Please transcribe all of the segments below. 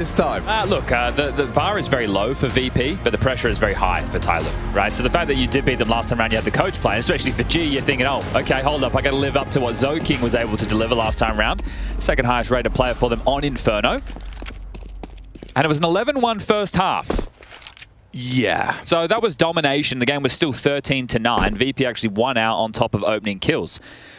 this time? Look, the bar is very low for VP, but the pressure is very high for TYLOO, right? So the fact that you did beat them last time around, you had the coach playing, especially for G, you're thinking, oh, okay, hold up, I got to live up to what King was able to deliver last time around. Second highest rated player for them on Inferno. And it was an 11-1 first half. Yeah. So that was domination. The game was still 13-9. VP actually won out on top of opening kills.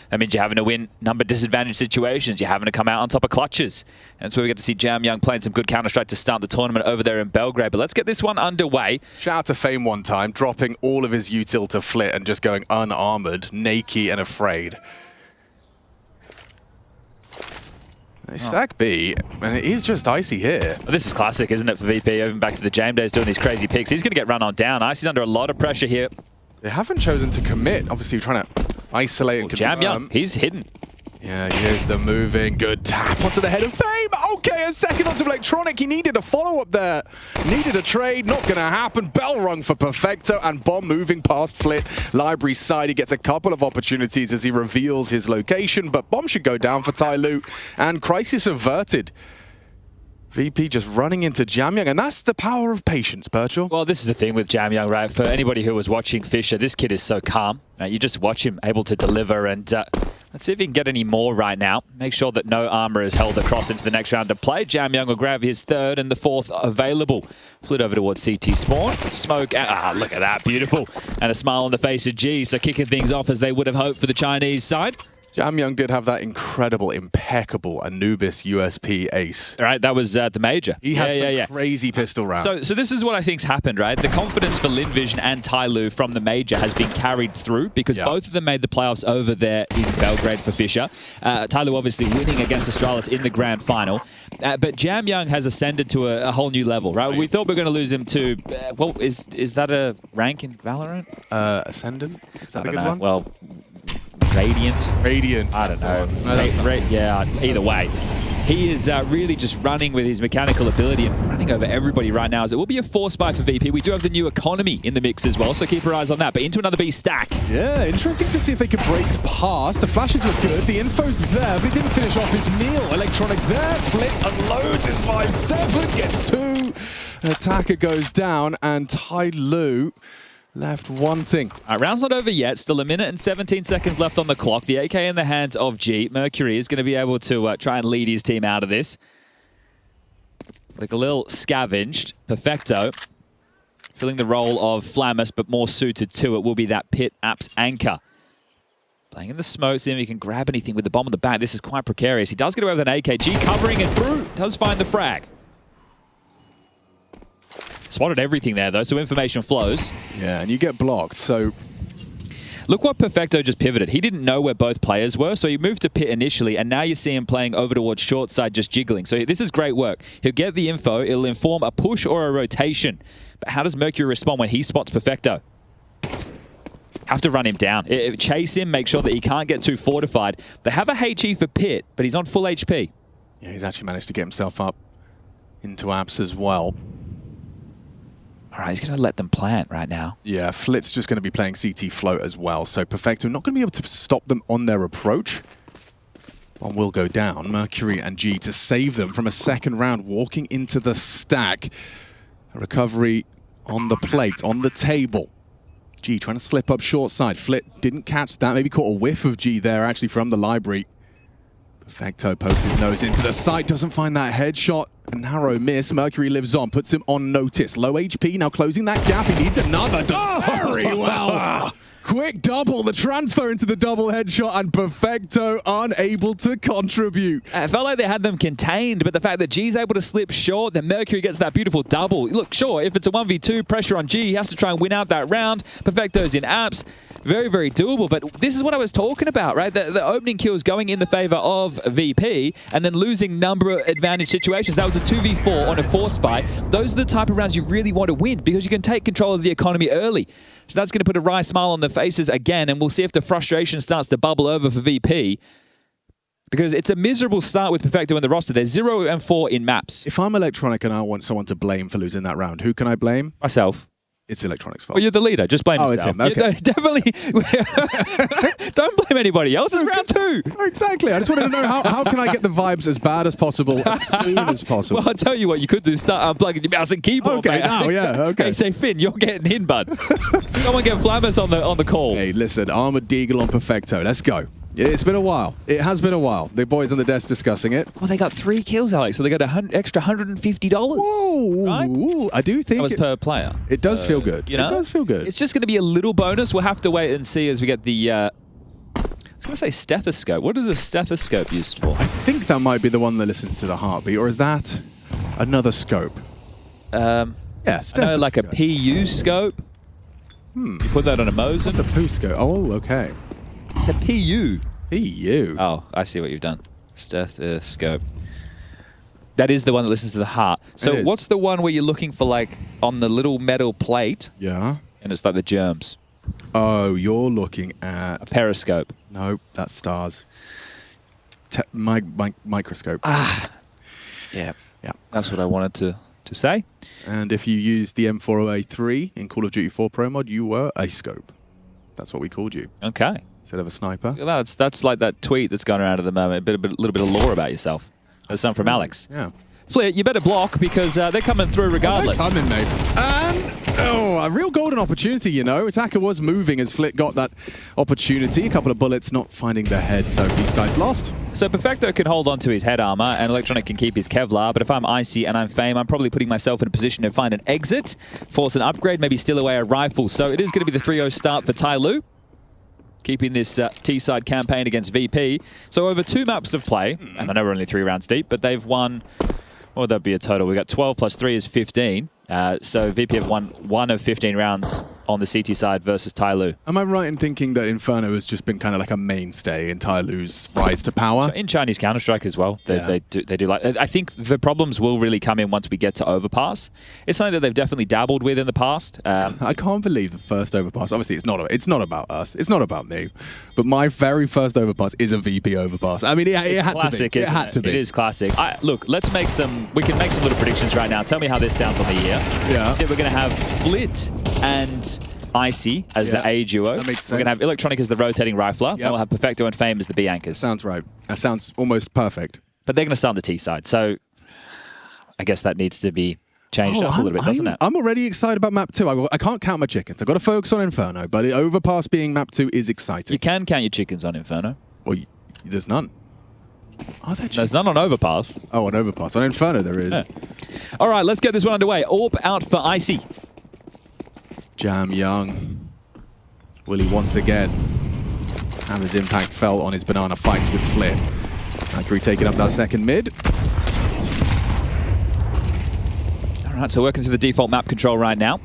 That means you're having to win number disadvantage situations. You're having to come out on top of clutches. And that's where we get to see Jam Young playing some good Counter-Strike to start the tournament over there in Belgrade. But let's get this one underway. Shout out to Fame one time, dropping all of his util to Flit and just going unarmored, naked and afraid. They stack B, and it is just Icy here. Well, this is classic, isn't it, for VP? Even back to the Jam days doing these crazy picks. He's going to get run on down. Icy's under a lot of pressure here. They haven't chosen to commit. Obviously, you're trying to isolate and confirm. Jam Young, he's hidden. Yeah, here's the moving. Good tap onto the head of Fame. Okay, a second onto Electronic. He needed a follow-up there. Needed a trade. Not going to happen. Bell rung for Perfecto, and Bomb moving past Flit. Library side, he gets a couple of opportunities as he reveals his location, but Bomb should go down for TYLOO, and Crisis averted. VP just running into Jam Young, and that's the power of patience, Birchall. Well, this is the thing with Jam Young, right? For anybody who was watching Fisher, this kid is so calm. You just watch him able to deliver, and let's see if he can get any more right now. Make sure that no armor is held across into the next round of play. Jam Young will grab his third and the fourth available. Flit over towards CT Spawn. Smoke, look at that, beautiful. And a smile on the face of G, so kicking things off as they would have hoped for the Chinese side. Jam Young did have that incredible, impeccable Anubis USP ace. All right, that was the major. He has some crazy pistol rounds. So this is what I think's happened, right? The confidence for Linvision and TYLOO from the major has been carried through because both of them made the playoffs over there in Belgrade for Fisher. TYLOO obviously winning against Astralis in the grand final. But Jam Young has ascended to a whole new level, right? We thought we were going to lose him to, well, is that a rank in Valorant? Ascendant? Is that a good one? Well, Radiant. I don't know. No, yeah, either way. He is really just running with his mechanical ability and running over everybody right now, as it will be a force buy for VP. We do have the new economy in the mix as well, so keep your eyes on that. But into another B stack. Yeah, interesting to see if they could break past. The flashes were good. The info's there, but he didn't finish off his meal. Electronic there. Flit unloads his 5-7, gets 2. An attacker goes down, and TYLOO left wanting. Round's not over yet. Still a minute and 17 seconds left on the clock. The AK in the hands of G. Mercury is going to be able to try and lead his team out of this. Like a little scavenged. Perfecto filling the role of Flammus, but more suited to it will be that Pit Apps anchor. Playing in the smoke, seeing if he can grab anything with the bomb on the back. This is quite precarious. He does get away with an AK. G covering it through. Does find the frag. Spotted everything there, though, so information flows. Yeah, and you get blocked, so... Look what Perfecto just pivoted. He didn't know where both players were, so he moved to pit initially, and now you see him playing over towards short side, just jiggling. So this is great work. He'll get the info, it'll inform a push or a rotation. But how does Mercury respond when he spots Perfecto? Have to run him down. Chase him, make sure that he can't get too fortified. They have a HE for pit, but he's on full HP. Yeah, he's actually managed to get himself up into apps as well. All right, he's going to let them plant right now. Yeah, Flit's just going to be playing CT float as well, so Perfecto not going to be able to stop them on their approach. One will go down. Mercury and G to save them from a second round, walking into the stack. A recovery on the plate, on the table. G trying to slip up short side. Flit didn't catch that, maybe caught a whiff of G there actually from the library. Perfecto pokes his nose into the side, doesn't find that headshot. A narrow miss. Mercury lives on, puts him on notice. Low HP, now closing that gap. He needs another. Does very well. Quick double, the transfer into the double headshot, and Perfecto unable to contribute. It felt like they had them contained, but the fact that G's able to slip short, then Mercury gets that beautiful double. Look, sure, if it's a 1v2, pressure on G, he has to try and win out that round. Perfecto's in apps. Very, very doable, but this is what I was talking about, right? The opening kills going in the favor of VP and then losing number of advantage situations. That was a 2v4 on a force buy. Those are the type of rounds you really want to win because you can take control of the economy early. So that's going to put a wry smile on their faces again, and we'll see if the frustration starts to bubble over for VP. Because it's a miserable start with Perfecto in the roster. They're 0-4 in maps. If I'm Electronic and I want someone to blame for losing that round, who can I blame? Myself. It's Electronic's fault. Well, you're the leader. Just blame yourself. It's him. Okay. You definitely. Don't blame anybody else. It's round 2. Exactly. I just wanted to know how can I get the vibes as bad as possible as soon as possible. Well, I'll tell you what you could do. Start unplugging your mouse and keyboard. Okay. Mate. Oh, yeah. Okay. Hey, say, Finn, you're getting in, bud. Someone get Flammers on the call. Hey, listen. Armored Deagle on Perfecto. Let's go. It's been a while. It has been a while. The boys on the desk discussing it. Well, they got 3 kills, Alex, so they got an extra $150. Whoa. Right? I do think That was per player. It does feel good. You know? It does feel good. It's just going to be a little bonus. We'll have to wait and see as we get the... I was going to say stethoscope. What is a stethoscope used for? I think that might be the one that listens to the heartbeat, or is that another scope? Yeah, stethoscope. like a PU scope. You put that on a Mosin. It's a poo scope. Oh, okay. It's a PU. PU. Oh, I see what you've done. Stethoscope. That is the one that listens to the heart. So what's the one where you're looking for, like, on the little metal plate? Yeah. And it's like the germs. Oh, you're looking at... A periscope. No, that's stars. Microscope. Yeah. Yeah. That's what I wanted to say. And if you use the M408-3 in Call of Duty 4 Pro Mod, you were a scope. That's what we called you. Okay. Instead of a sniper. That's like that tweet that's going around at the moment. A little bit of lore about yourself. There's some from Alex. Yeah. Flit, you better block because they're coming through regardless. They're coming, mate. And, a real golden opportunity, you know. Attacker was moving as Flit got that opportunity. A couple of bullets not finding the head, so B-side's lost. So Perfecto can hold on to his head armor and Electronic can keep his Kevlar, but if I'm Icy and I'm Fame, I'm probably putting myself in a position to find an exit, force an upgrade, maybe steal away a rifle. So it is going to be the 3-0 start for TYLOO, keeping this T-side campaign against VP. So over 2 maps of play, and I know we're only 3 rounds deep, but they've won, what would that be a total? We got 12 plus 3 is 15. So VP have won 1 of 15 rounds on the CT side versus TYLOO. Am I right in thinking that Inferno has just been kind of like a mainstay in TYLOO's rise to power? In Chinese Counter-Strike as well. They do like... I think the problems will really come in once we get to Overpass. It's something that they've definitely dabbled with in the past. I can't believe the first Overpass. Obviously, it's not about us. It's not about me. But my very first Overpass is a VP Overpass. I mean, it had classic, to be. It had to be. It is classic. Look, let's make some... We can make some little predictions right now. Tell me how this sounds on the year. Yeah. We're going to have Flit and Icy as the A duo. That makes sense. We're going to have Electronic as the rotating rifler. Yep. And we'll have Perfecto and Fame as the B anchors. Sounds right. That sounds almost perfect. But they're going to start on the T side. So I guess that needs to be changed up a little bit, doesn't it? I'm already excited about map 2. I can't count my chickens. I've got to focus on Inferno, but Overpass being map 2 is exciting. You can count your chickens on Inferno. Well, there's none. Are there chickens? There's none on Overpass. Oh, on Overpass. On Inferno there is. Yeah. All right, let's get this one underway. Orb out for Icy. Jam Young. Willie once again. And his impact fell on his banana fights with Flit. Mercury taking up that second mid. All right, so working through the default map control right now.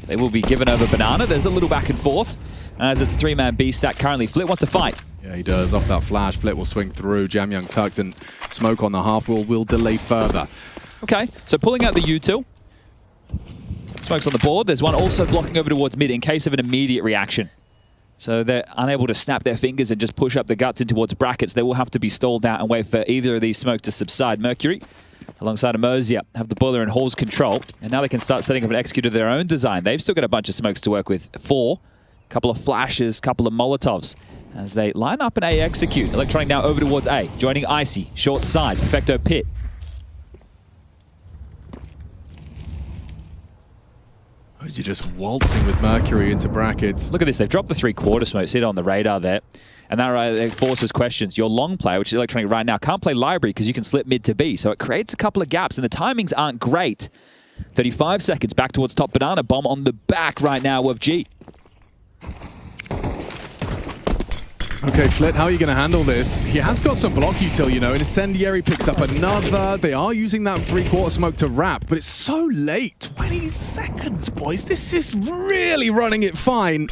They will be given over banana. There's a little back and forth. As it's a 3-man B stack currently. Flit wants to fight. Yeah, he does. Off that flash, Flit will swing through. Jam Young tucked and smoke on the half will delay further. Okay, so pulling out the util. Smoke's on the board. There's one also blocking over towards mid in case of an immediate reaction. So they're unable to snap their fingers and just push up the guts in towards brackets. They will have to be stalled out and wait for either of these smokes to subside. Mercury, alongside Amozia, have the boiler in Hall's control. And now they can start setting up and execute their own design. They've still got a bunch of smokes to work with. 4, a couple of flashes, couple of Molotovs. As they line up and A execute. Electronic now over towards A, joining Icy, short side, Perfecto pit. You're just waltzing with Mercury into brackets. Look at this, they've dropped the 3-quarter smoke, see it on the radar there. And that forces questions. Your long player, which is Electronic right now, can't play library because you can slip mid to B. So it creates a couple of gaps and the timings aren't great. 35 seconds back towards top banana. Bomb on the back right now of G. Okay, Flit, how are you going to handle this? He has got some block util, you know, and Incendiary picks up another. They are using that 3-quarter smoke to wrap, but it's so late. 20 seconds, boys. This is really running it fine.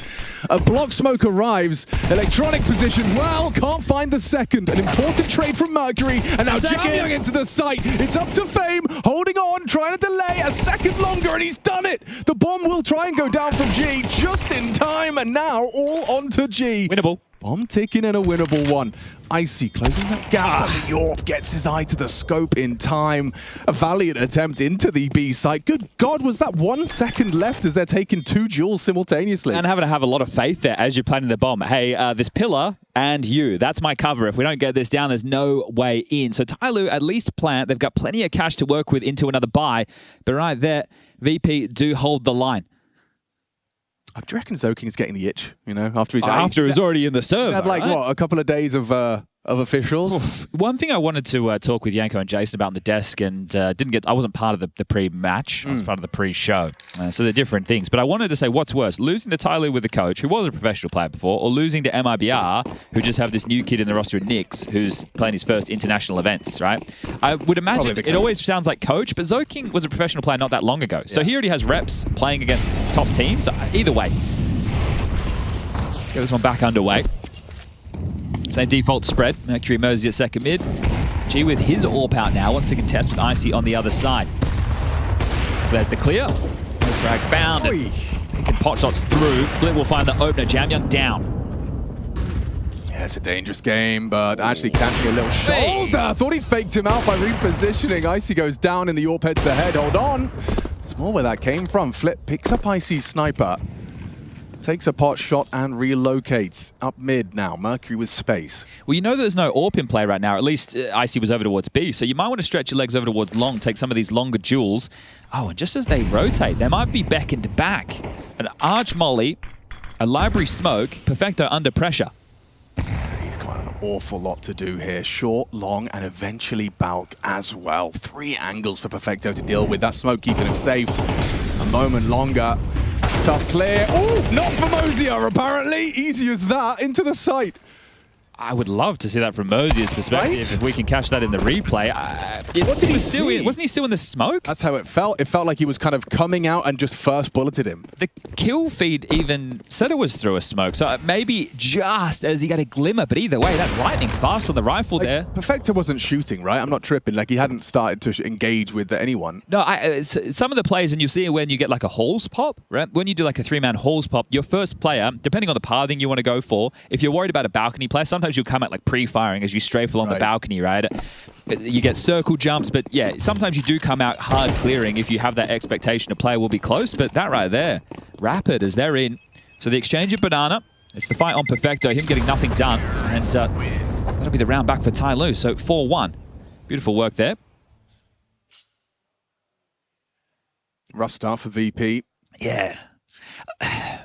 A block smoke arrives. Electronic position, well, can't find the second. An important trade from Mercury, and now Jam Young into the site. It's up to Fame, holding on, trying to delay a second longer, and he's done it. The bomb will try and go down from G just in time, and now all onto G. Winnable. Bomb ticking and a winnable one. Icy closing that gap. But Yorp gets his eye to the scope in time. A valiant attempt into the B site. Good God, was that 1 second left as they're taking 2 duels simultaneously? And having to have a lot of faith there as you're planning the bomb. Hey, this pillar and you, that's my cover. If we don't get this down, there's no way in. So TYLOO at least plant. They've got plenty of cash to work with into another buy. But right there, VP do hold the line. I reckon Zoking's getting the itch, you know, after he's already in the serve. He's had like, what, a couple of days of officials? One thing I wanted to talk with Yanko and Jason about on the desk, and I wasn't part of the pre-match. I was part of the pre-show. So they're different things. But I wanted to say, what's worse, losing to TYLOO with a coach who was a professional player before, or losing to MIBR, who just have this new kid in the roster, Nix, who's playing his first international events, right? I would imagine it always sounds like coach, but Zoking was a professional player not that long ago. So he already has reps playing against top teams. Either way, let's get this one back underway. Same default spread. Mercury Mosey at second mid. G with his AWP out now. Wants to contest with Icy on the other side. There's the clear. Frag found. Taking pot shots through. Flip will find the opener. Jamyoung down. Yeah, it's a dangerous game, but actually catching a little shoulder. Thought he faked him out by repositioning. Icy goes down in the AWP head to head. Hold on. It's more where that came from. Flip picks up Icy's sniper. Takes a pot shot and relocates. Up mid now, Mercury with space. Well, you know there's no AWP in play right now. At least Icy was over towards B, so you might want to stretch your legs over towards long, take some of these longer duels. Oh, and just as they rotate, they might be beckoned back. An arch molly, a library smoke, Perfecto under pressure. He's got an awful lot to do here. Short, long, and eventually bulk as well. 3 angles for Perfecto to deal with. That smoke keeping him safe. A moment longer. Tough clear. Oh, not for Mosier, apparently. Easy as that, into the site. I would love to see that from Mosier's perspective, right? If we can catch that in the replay. What did he see? Wasn't he still in the smoke? That's how it felt. It felt like he was kind of coming out and just first bulleted him. The kill feed even said it was through a smoke, so maybe just as he got a glimmer, but either way, that's lightning fast on the rifle there. Perfecto wasn't shooting, right? I'm not tripping. Like, he hadn't started to engage with anyone. No, some of the plays, and you see when you get like a halls pop, right? When you do like a 3-man halls pop, your first player, depending on the pathing you want to go for, if you're worried about a balcony play, sometimes you'll come at like pre-firing as you strafe along the balcony, right? You get circle jumps, but yeah, sometimes you do come out hard clearing if you have that expectation a player will be close, but that right there, rapid as they're in. So the exchange of banana, it's the fight on Perfecto, him getting nothing done, and that'll be the round back for TYLOO, so 4-1. Beautiful work there. Rough start for VP. Yeah. I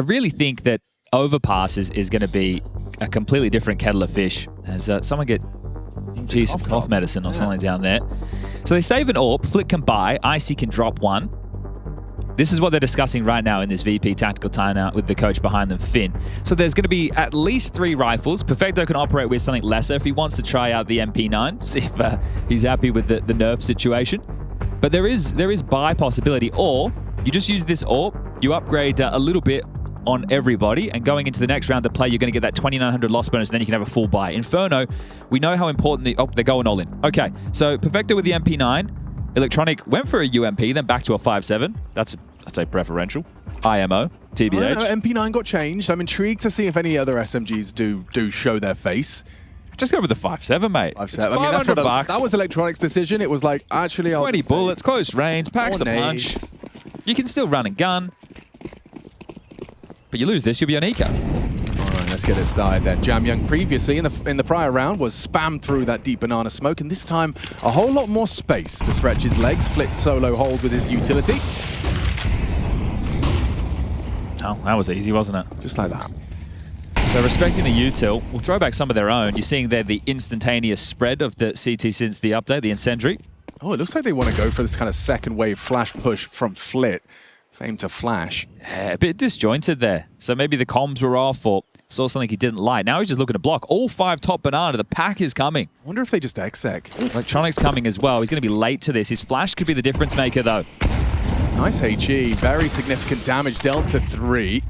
really think that Overpass is going to be a completely different kettle of fish. As someone get some cough medicine or something down there. So they save an AWP, Flick can buy, Icy can drop one. This is what they're discussing right now in this VP tactical timeout with the coach behind them, Finn. So there's going to be at least 3 rifles. Perfecto can operate with something lesser if he wants to try out the MP9, see if he's happy with the nerf situation. But there is buy possibility, or you just use this AWP, you upgrade a little bit on everybody, and going into the next round to play, you're going to get that 2,900 loss bonus, and then you can have a full buy. Inferno, we know how important they're going all in. Okay, so Perfecto with the MP9. Electronic went for a UMP, then back to a 5.7. That's, I'd say, preferential. IMO, TBH. MP9 got changed. I'm intrigued to see if any other SMGs do show their face. Just go with the 5.7, mate. 5.7. I mean, that's what that was Electronic's decision. It was like, actually, 20 bullets, close range, packs a punch. You can still run and gun. But you lose this, you'll be on eco. All right, let's get it started then. Jamyoung previously in the prior round was spammed through that deep banana smoke, and this time a whole lot more space to stretch his legs. Flitz solo hold with his utility. Oh, that was easy, wasn't it? Just like that. So respecting the util, we'll throw back some of their own. You're seeing there the instantaneous spread of the CT since the update, the incendiary. Oh, it looks like they want to go for this kind of second wave flash push from Flit. Aim to flash. Yeah, a bit disjointed there. So maybe the comms were off or saw something he didn't like. Now he's just looking to block. All 5 top banana. The pack is coming. I wonder if they just exec. Electronic's coming as well. He's going to be late to this. His flash could be the difference maker, though. Nice HE. Very significant damage. Delta 3.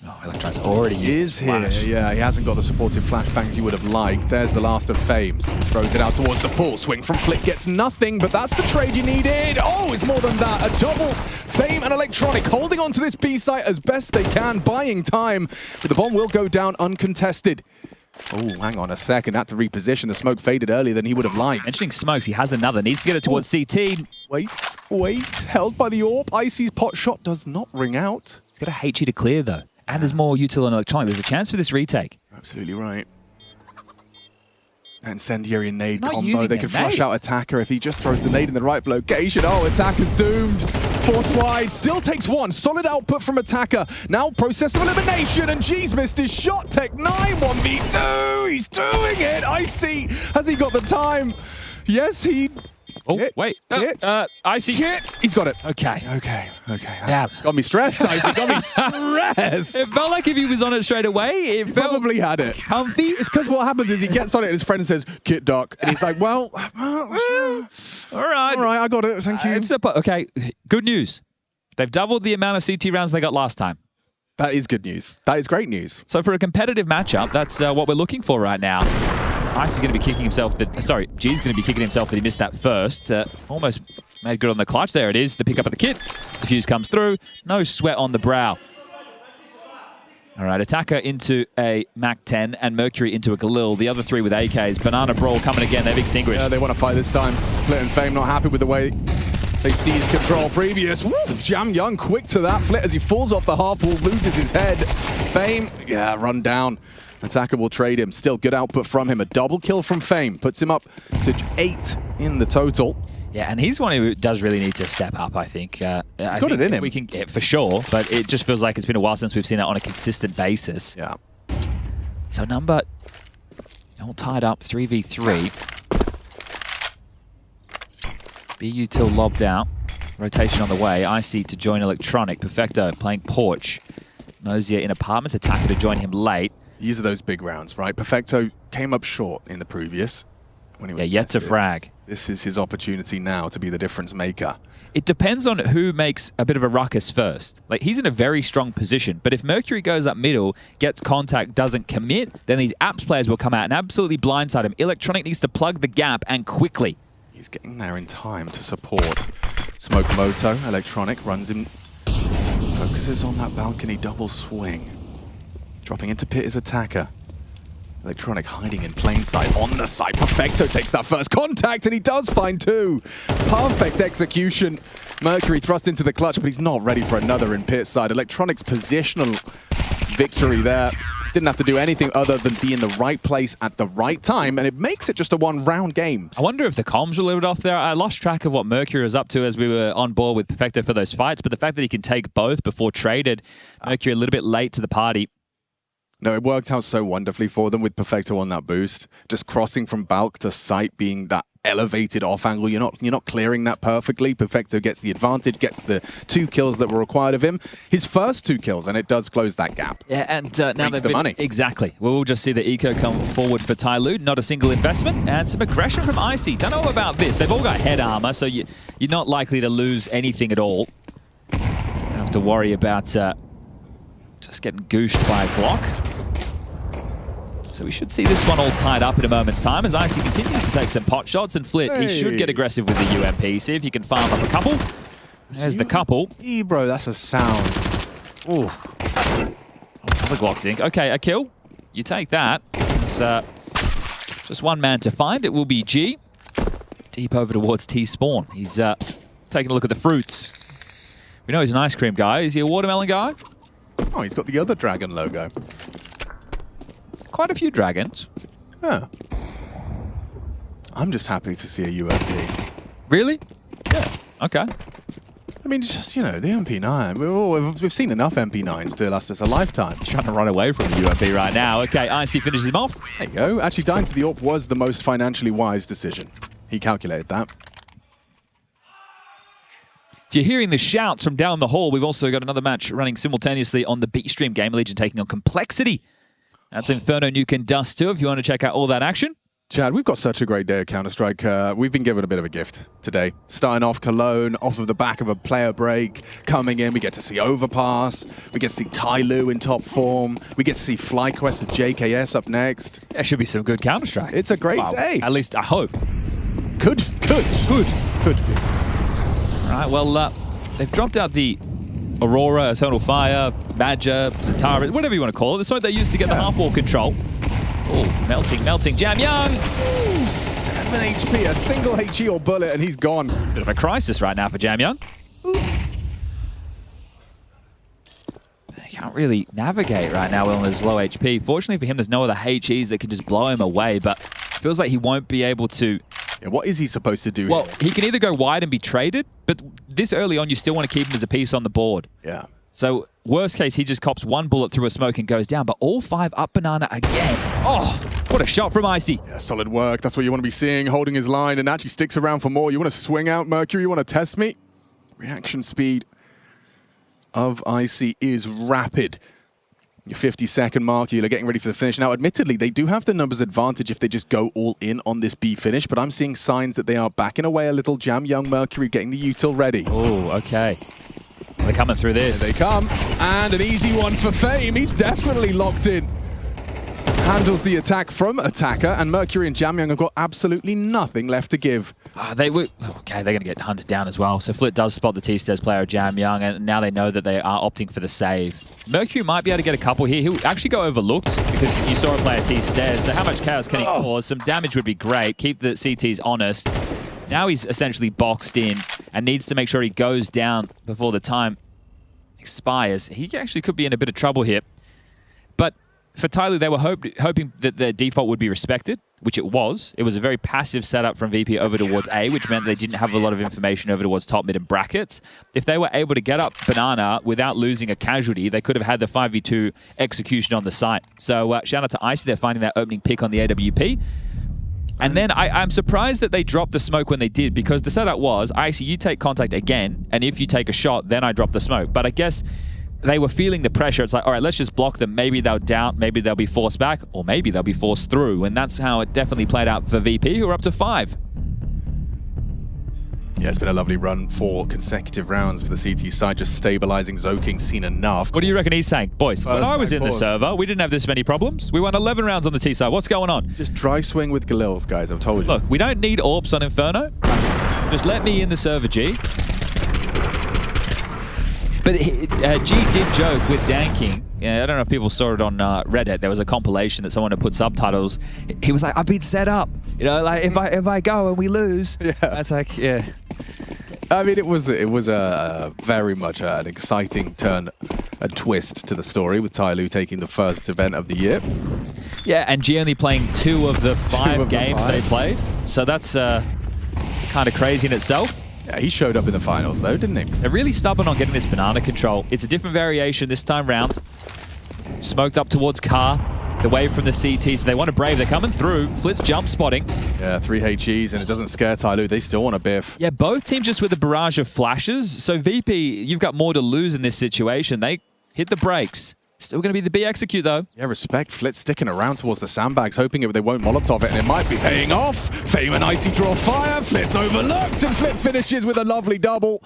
Oh, Electron's already used Is here. Yeah, he hasn't got the supportive flashbangs you would have liked. There's the last of Fames. Throws it out towards the pool. Swing from Flick gets nothing, but that's the trade you needed. Oh, it's more than that. A double. Fame and Electronic holding on to this B site as best they can, buying time. But the bomb will go down uncontested. Oh, hang on a second. Had to reposition. The smoke faded earlier than he would have liked. Mentioning smokes, he has another. Needs to get it towards CT. Wait. Held by the AWP. Icy's pot shot does not ring out. He's got a HE to clear, though. And there's more util on Electronic. There's a chance for this retake. Absolutely right. Incendiary nade Not combo. using They their could flush nades. out Attacker if he just throws the nade in the right location. Oh, Attacker's doomed. Force wide. Still takes one. Solid output from Attacker. Now process of elimination. And G's missed his shot. Tech 9 1v2. He's doing it. Icy. Has he got the time? Yes, he... Oh, Hit. wait. Hit. Icy. Hit. He's got it. Okay. Okay. Yeah. Got me stressed, Icy. Got me stressed. It felt like if he was on it straight away, it felt Probably had it. comfy. It's because what happens is he gets on it and his friend says, Kit Duck. And he's like, well, All right. all right, I got it. Thank you. Okay, good news. They've doubled the amount of CT rounds they got last time. That is good news. That is great news. So for a competitive matchup, that's what we're looking for right now. Ice is going to be kicking himself. G's going to be kicking himself that he missed that first. Almost made good on the clutch. There it is. The pick up of the kit. The fuse comes through. No sweat on the brow. All right, Attacker into a MAC-10 and Mercury into a Galil. The other three with AKs. Banana Brawl coming again. They've extinguished. Yeah, they want to fight this time. Flit and Fame not happy with the way they seized control previous. Woo! Jam Young quick to that. Flit as he falls off the half wall, loses his head. Fame, yeah, run down. Attacker will trade him. Still good output from him. A double kill from Fame. Puts him up to 8 in the total. Yeah, and he's one who does really need to step up, I think. He's got it in him. We can get for sure, but it just feels like it's been a while since we've seen that on a consistent basis. Yeah. So number all tied up, 3v3. BU till lobbed out. Rotation on the way. Icy to join Electronic. Perfecto playing Porch. Mosier in Apartments. Attacker to join him late. These are those big rounds, right? Perfecto came up short in the previous when he was yet to tested. frag. This is his opportunity now to be the difference maker. It depends on who makes a bit of a ruckus first. Like, he's in a very strong position, but if Mercury goes up middle, gets contact, doesn't commit, then these Apps players will come out and absolutely blindside him. Electronic needs to plug the gap and quickly. He's getting there in time to support. Smoke Moto, Electronic runs him, focuses on that balcony double swing. Dropping into pit is Attacker. Electronic hiding in plain sight on the side. Perfecto takes that first contact and he does find 2. Perfect execution. Mercury thrust into the clutch, but he's not ready for another in pit side. Electronic's positional victory there. Didn't have to do anything other than be in the right place at the right time, and it makes it just a 1-round game. I wonder if the comms were a little bit off there. I lost track of what Mercury was up to as we were on board with Perfecto for those fights, but the fact that he can take both before traded, Mercury a little bit late to the party. No, it worked out so wonderfully for them with Perfecto on that boost. Just crossing from bulk to sight being that elevated off angle. You're not clearing that perfectly. Perfecto gets the advantage, gets the 2 kills that were required of him. His first 2 kills, and it does close that gap. Yeah, and now they've the money. Exactly. We'll just see the eco come forward for TYLOO. Not a single investment, and some aggression from Icy. Don't know about this. They've all got head armor, so you're not likely to lose anything at all. Don't have to worry about just getting gooshed by a Glock. So we should see this one all tied up in a moment's time as Icy continues to take some pot shots and Flit. He should get aggressive with the UMP. See if you can farm up a couple. There's the couple. Bro, that's a sound. Ooh. Another Glock dink. Okay, a kill. You take that. It's, just one man to find. It will be G. Deep over towards T-Spawn. He's taking a look at the fruits. We know he's an ice cream guy. Is he a watermelon guy? Oh, he's got the other dragon logo. Quite a few dragons. Yeah. I'm just happy to see a UMP. Really? Yeah. Okay. I mean, it's just, you know, the MP9. We've seen enough MP9s to last us a lifetime. He's trying to run away from the UMP right now. Okay, Icy finishes him off. There you go. Actually, dying to the AWP was the most financially wise decision. He calculated that. If you're hearing the shouts from down the hall, we've also got another match running simultaneously on the B-Stream. Gamer Legion taking on Complexity. That's Inferno, Nuke, and Dust 2 if you want to check out all that action. Chad, we've got such a great day of Counter-Strike. We've been given a bit of a gift today. Starting off Cologne, off of the back of a player break, coming in, we get to see Overpass, we get to see TYLOO in top form, we get to see FlyQuest with JKS up next. There should be some good Counter-Strike. It's a great day. At least I hope. Could be. All right, well, they've dropped out the Aurora, Eternal Fire, Badger, Zatara, whatever you want to call it. That's what they used to get the half-wall control. Oh, melting. Jam Young. Ooh, 7 HP, a single HE or bullet, and he's gone. Bit of a crisis right now for Jam Young. They can't really navigate right now on his low HP. Fortunately for him, there's no other HEs that can just blow him away, but it feels like he won't be able to... Yeah, what is he supposed to do Well, here? he can either go wide and be traded, but this early on, you still want to keep him as a piece on the board. Yeah. So, worst case, he just cops one bullet through a smoke and goes down, but all 5 up banana again. Oh, what a shot from Icy. Yeah, solid work. That's what you want to be seeing, holding his line, and actually sticks around for more. You want to swing out, Mercury? You want to test me? Reaction speed of Icy is rapid. Your 50-second mark, you're getting ready for the finish. Now, admittedly, they do have the numbers advantage if they just go all in on this B finish, but I'm seeing signs that they are backing away a little. Jam Young Mercury getting the util ready. Oh, okay. They're coming through this. Here they come, and an easy one for Fame. He's definitely locked in. Handles the attack from Attacker, and Mercury and Jam Young have got absolutely nothing left to give. They were okay. They're going to get hunted down as well. So Flit does spot the T-Stairs player Jam Young, and now they know that they are opting for the save. Mercury might be able to get a couple here. He'll actually go overlooked because you saw a player T-Stairs. So how much chaos can he cause? Some damage would be great. Keep the CTs honest. Now he's essentially boxed in and needs to make sure he goes down before the time expires. He actually could be in a bit of trouble here. But for TYLOO, they were hoping that their default would be respected, which it was. It was a very passive setup from VP over towards A, which meant they didn't have a lot of information over towards top, mid, and brackets. If they were able to get up banana without losing a casualty, they could have had the 5v2 execution on the site. So shout out to Icy, they're finding that opening pick on the AWP. And then I'm surprised that they dropped the smoke when they did, because the setup was, Icy, you take contact again, and if you take a shot, then I drop the smoke. But I guess they were feeling the pressure. It's like, all right, let's just block them. Maybe they'll doubt, maybe they'll be forced back, or maybe they'll be forced through. And that's how it definitely played out for VP, who are up to 5. Yeah, it's been a lovely run, 4 consecutive rounds for the CT side, just stabilizing. Zoking seen enough. What do you reckon he's saying? Boys, when I was in the pause. server, we didn't have this many problems. We won 11 rounds on the T side. What's going on? Just dry swing with Galils, guys, I've told you. Look, we don't need AWPs on Inferno. Just let me in the server, G. But G did joke with Danking. Yeah, I don't know if people saw it on Reddit. There was a compilation that someone had put subtitles. He was like, I've been set up. You know, like if I go and we lose, yeah. That's like, yeah. I mean, it was a very much an exciting turn and twist to the story, with TYLOO taking the first event of the year. Yeah, and G only playing 2 of the 5 games they played. So that's kind of crazy in itself. Yeah, he showed up in the finals though, didn't he? They're really stubborn on getting this banana control. It's a different variation this time round. Smoked up towards Car, away from the CT, so they want to brave. They're coming through. Flit's jump spotting. Yeah, 3 HEs, and it doesn't scare TYLOO. They still want a biff. Yeah, both teams just with a barrage of flashes. So VP, you've got more to lose in this situation. They hit the brakes. Still going to be the B execute, though. Yeah, respect. Flit sticking around towards the sandbags, hoping they won't Molotov it, and it might be paying off. Fame and Icy draw fire. Flit's overlooked, and Flit finishes with a lovely double.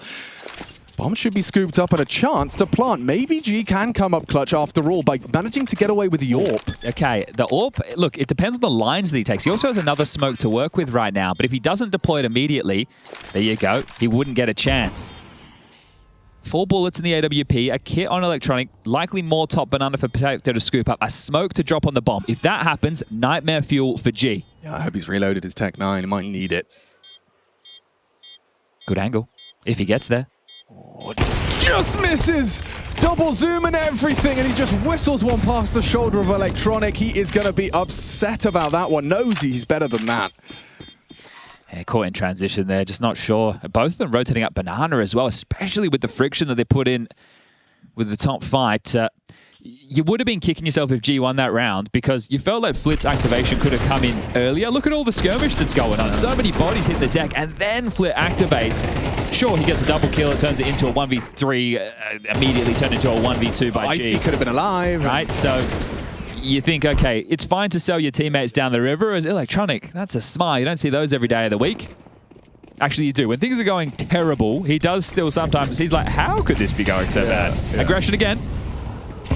Bomb should be scooped up and a chance to plant. Maybe G can come up clutch after all by managing to get away with the AWP. Okay, the AWP, look, it depends on the lines that he takes. He also has another smoke to work with right now, but if he doesn't deploy it immediately, there you go, he wouldn't get a chance. 4 bullets in the AWP, a kit on electronic, likely more top banana for Protector to scoop up, a smoke to drop on the bomb. If that happens, nightmare fuel for G. Yeah, I hope he's reloaded his Tech 9. He might need it. Good angle, if he gets there. Oh, just misses! Double zoom and everything, and he just whistles one past the shoulder of electronic. He is going to be upset about that one. Knows he's better than that. Yeah, caught in transition there, just not sure. Both of them rotating up banana as well, especially with the friction that they put in with the top fight. You would have been kicking yourself if G won that round, because you felt like Flit's activation could have come in earlier. Look at all the skirmish that's going on. So many bodies hit the deck, and then Flit activates. Sure, he gets the double kill. It turns it into a 1v3, immediately turned into a 1v2 by G. Icy could have been alive. Right, so you think, okay, it's fine to sell your teammates down the river as Electronic. That's a smile. You don't see those every day of the week. Actually, you do. When things are going terrible, he does still sometimes, he's like, how could this be going so bad? Yeah. Aggression again.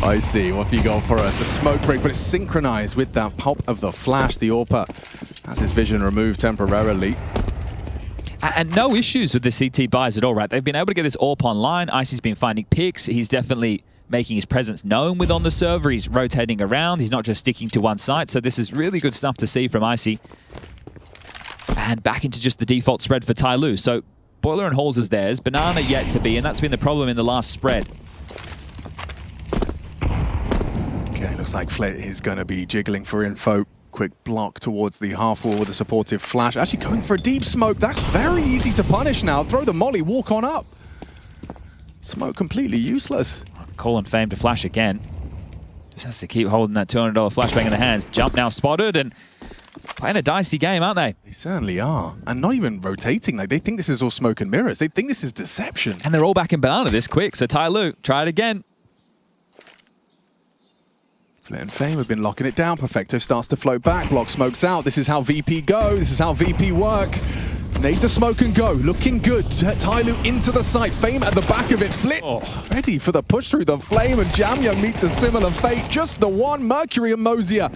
I see. What have you got for us? The smoke break, but it's synchronized with that pop of the flash. The AWP has his vision removed temporarily. And no issues with the CT buys at all, right? They've been able to get this AWP online. Icy's been finding picks. He's definitely making his presence known on the server. He's rotating around. He's not just sticking to one site. So this is really good stuff to see from Icy. And back into just the default spread for TYLOO. So Boiler and Halls is theirs. Banana yet to be, and that's been the problem in the last spread. Okay, looks like Flit is going to be jiggling for info. Quick block towards the half wall with a supportive flash. Actually going for a deep smoke. That's very easy to punish now. Throw the molly, walk on up. Smoke completely useless. Calling Fame to flash again. Just has to keep holding that $200 flashbang in the hands. Jump now spotted and playing a dicey game, aren't they? They certainly are. And not even rotating. Like, they think this is all smoke and mirrors. They think this is deception. And they're all back in Banana this quick. So TYLOO, try it again. Flit and Fame have been locking it down. Perfecto starts to float back. Block smokes out. This is how VP go. This is how VP work. Nade the smoke and go. Looking good. TYLOO into the site. Fame at the back of it. Flit ready for the push through the flame. And Jamyo meets a similar fate. Just the one. Mercury and Mosier.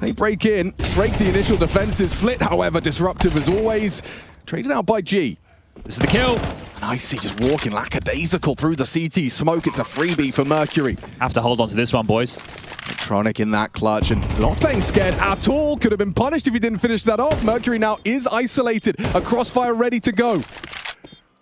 They break in. Break the initial defenses. Flit, however, disruptive as always. Traded out by G. This is the kill. And Icy just walking lackadaisical through the CT smoke. It's a freebie for Mercury. Have to hold on to this one, boys. Electronic in that clutch and not playing scared at all. Could have been punished if he didn't finish that off. Mercury now is isolated. A crossfire ready to go.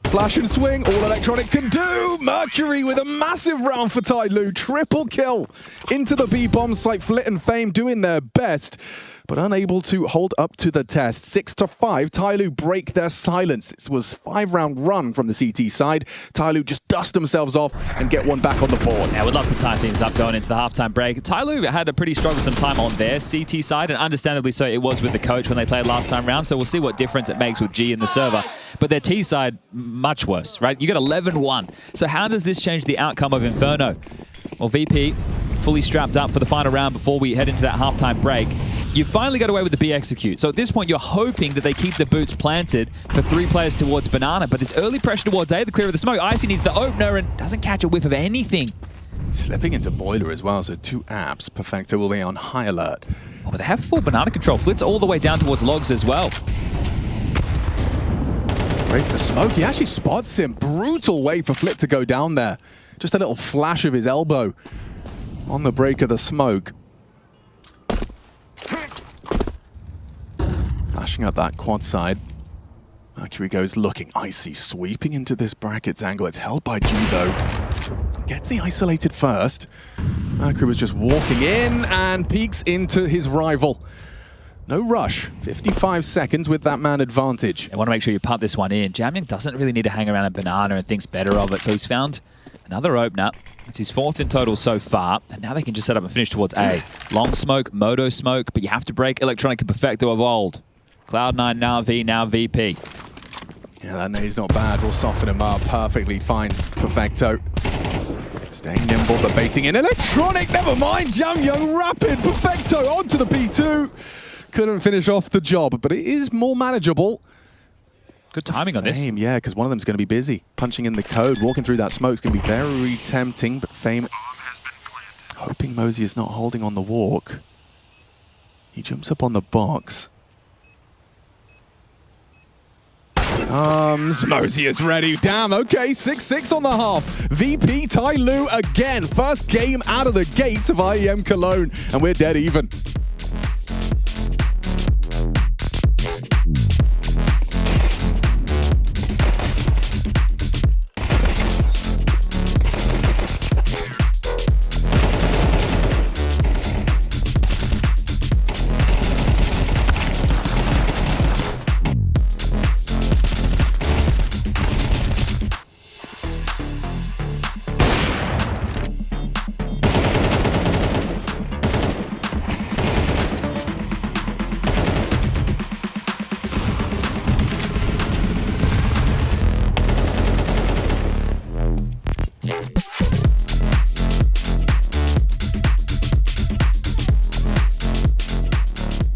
Flash and swing, all Electronic can do. Mercury with a massive round for TYLOO. Triple kill into the B-bomb site. Flit and Fame doing their best, but unable to hold up to the test. 6-5, TYLOO break their silence. It was a 5-round run from the CT side. TYLOO just dust themselves off and get one back on the board. Yeah, we'd love to tie things up going into the halftime break. TYLOO had a pretty strugglesome time on their CT side, and understandably so it was with the coach when they played last time round, so we'll see what difference it makes with G in the server. But their T side, much worse, right? You got 11-1. So how does this change the outcome of Inferno? Well, VP fully strapped up for the final round before we head into that halftime break. You finally got away with the B execute. So at this point, you're hoping that they keep the boots planted for 3 players towards Banana. But this early pressure towards A, the clear of the smoke. Icy needs the opener and doesn't catch a whiff of anything. Slipping into Boiler as well, so 2 apps. Perfecto will be on high alert. Oh, but they have full Banana control. Flit's all the way down towards Logs as well. Breaks the smoke. He actually spots him. Brutal way for Flit to go down there. Just a little flash of his elbow on the break of the smoke. Flashing up that quad side. Mercury goes looking. Icy sweeping into this brackets angle. It's held by G though. Gets the isolated first. Mercury was just walking in and peeks into his rival. No rush. 55 seconds with that man advantage. I want to make sure you punt this one in. Jamyang doesn't really need to hang around a Banana and thinks better of it. So he's found another opener. It's his 4th in total so far. And now they can just set up and finish towards A. Long smoke, Moto smoke, but you have to break Electronic and Perfecto of old. Cloud9 now V, now VP. Yeah, that nade's not bad. We'll soften him up. Perfectly fine. Perfecto. Staying nimble, but baiting in. Electronic, never mind. Jamyo rapid. Perfecto onto the B2. Couldn't finish off the job, but it is more manageable. Good timing on this. Fame, yeah, because one of them's going to be busy. Punching in the code, walking through that smoke is going to be very tempting, but Fame hoping Mosey is not holding on the walk. He jumps up on the box. Mosey is ready. Damn, okay, 6-6 on the half. VP TYLOO again. First game out of the gates of IEM Cologne, and we're dead even.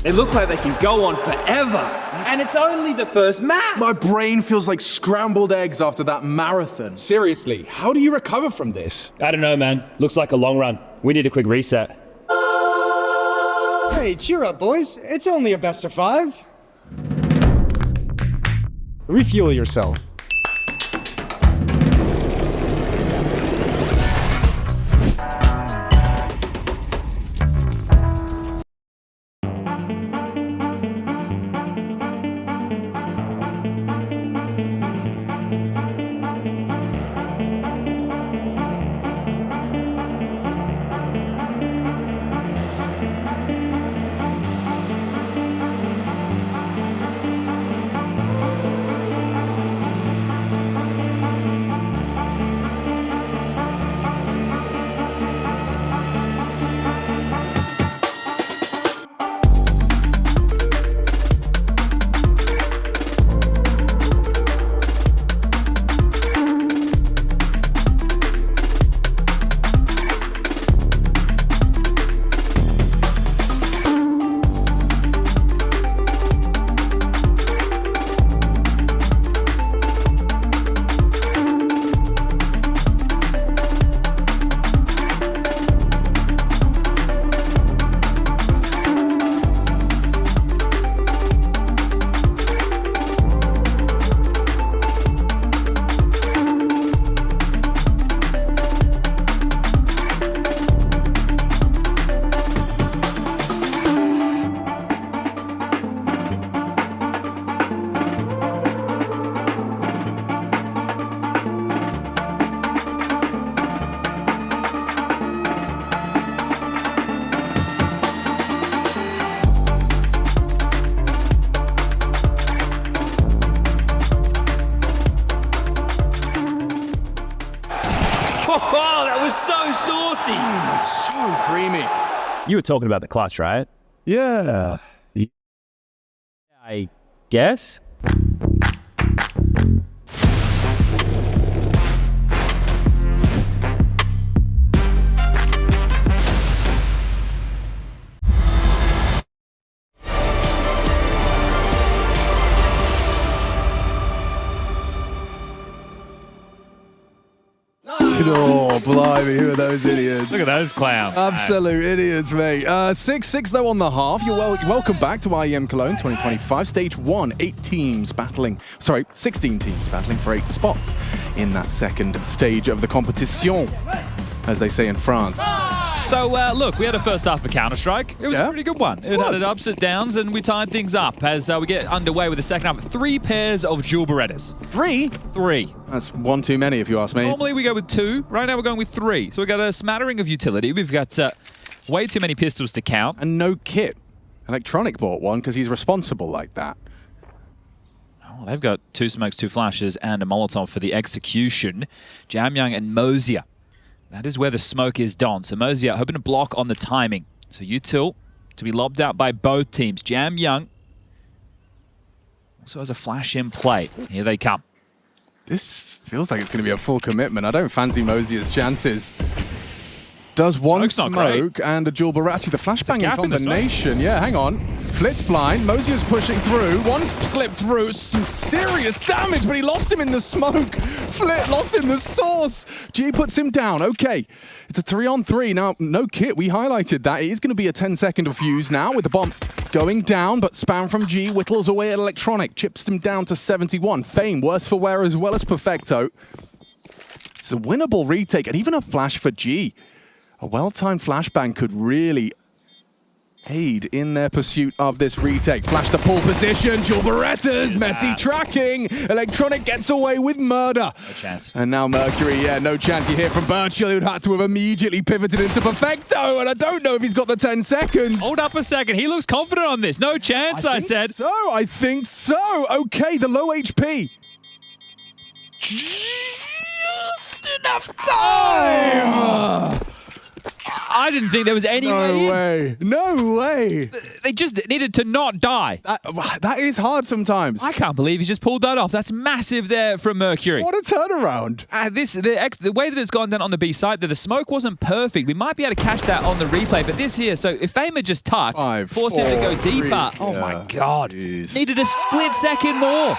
They look like they can go on forever. And it's only the first map. My brain feels like scrambled eggs after that marathon. Seriously, how do you recover from this? I don't know, man. Looks like a long run. We need a quick reset. Hey, cheer up, boys. It's only a best of 5. Refuel yourself. Oh, that was so saucy. So creamy. You were talking about the clutch, right? Yeah. I guess. Oh, blimey, who are those idiots? Look at those clowns. Absolute idiots, mate. 6-6 though on the half. You're welcome back to IEM Cologne 2025. Stage 1, 16 teams battling for 8 spots in that second stage of the competition, as they say in France. So, look, we had a first half of Counter-Strike. It was a pretty good one. It had its ups and downs, and we tied things up as we get underway with the second half. 3 pairs of dual Berettas. 3? 3. That's one too many, if you ask me. Normally we go with 2. Right now we're going with 3. So we've got a smattering of utility. We've got way too many pistols to count. And no kit. Electronic bought one because he's responsible like that. Oh, they've got 2 smokes, 2 flashes, and a Molotov for the execution. Jamyoung and Mosier. That is where the smoke is done. So Mosier hoping to block on the timing. So Util to be lobbed out by both teams. Jamyoung also has a flash in play. Here they come. This feels like it's going to be a full commitment. I don't fancy Mosier's chances. Does one smoke and a dual barrage. Actually, the flashbanging combination. Yeah, hang on. Flit's blind. Mosier's pushing through. One slipped through. Some serious damage, but he lost him in the smoke. Flit lost in the source. G puts him down. Okay. It's a 3-on-3. Now, no kit. We highlighted that. It is going to be a 10-second fuse now with the bomb going down, but spam from G whittles away at Electronic. Chips him down to 71. Fame, worse for wear as well as Perfecto. It's a winnable retake and even a flash for G. A well-timed flashbang could really aid in their pursuit of this retake. Flash the pole position, dual Berettas, messy tracking. Electronic gets away with murder. No chance. And now Mercury, no chance. You hear from Birchill, who'd had to have immediately pivoted into Perfecto, and I don't know if he's got the 10 seconds. Hold up a second. He looks confident on this. No chance, I said. I think so. Okay, the low HP. Just enough time. I didn't think there was any way in. No way. They just needed to not die. That is hard sometimes. I can't believe he just pulled that off. That's massive there from Mercury. What a turnaround. The way that it's gone down on the B side, the smoke wasn't perfect. We might be able to catch that on the replay, but this here, so if Fame had just tucked, forced him to go deeper. Oh my God. Jeez. Needed a split second more.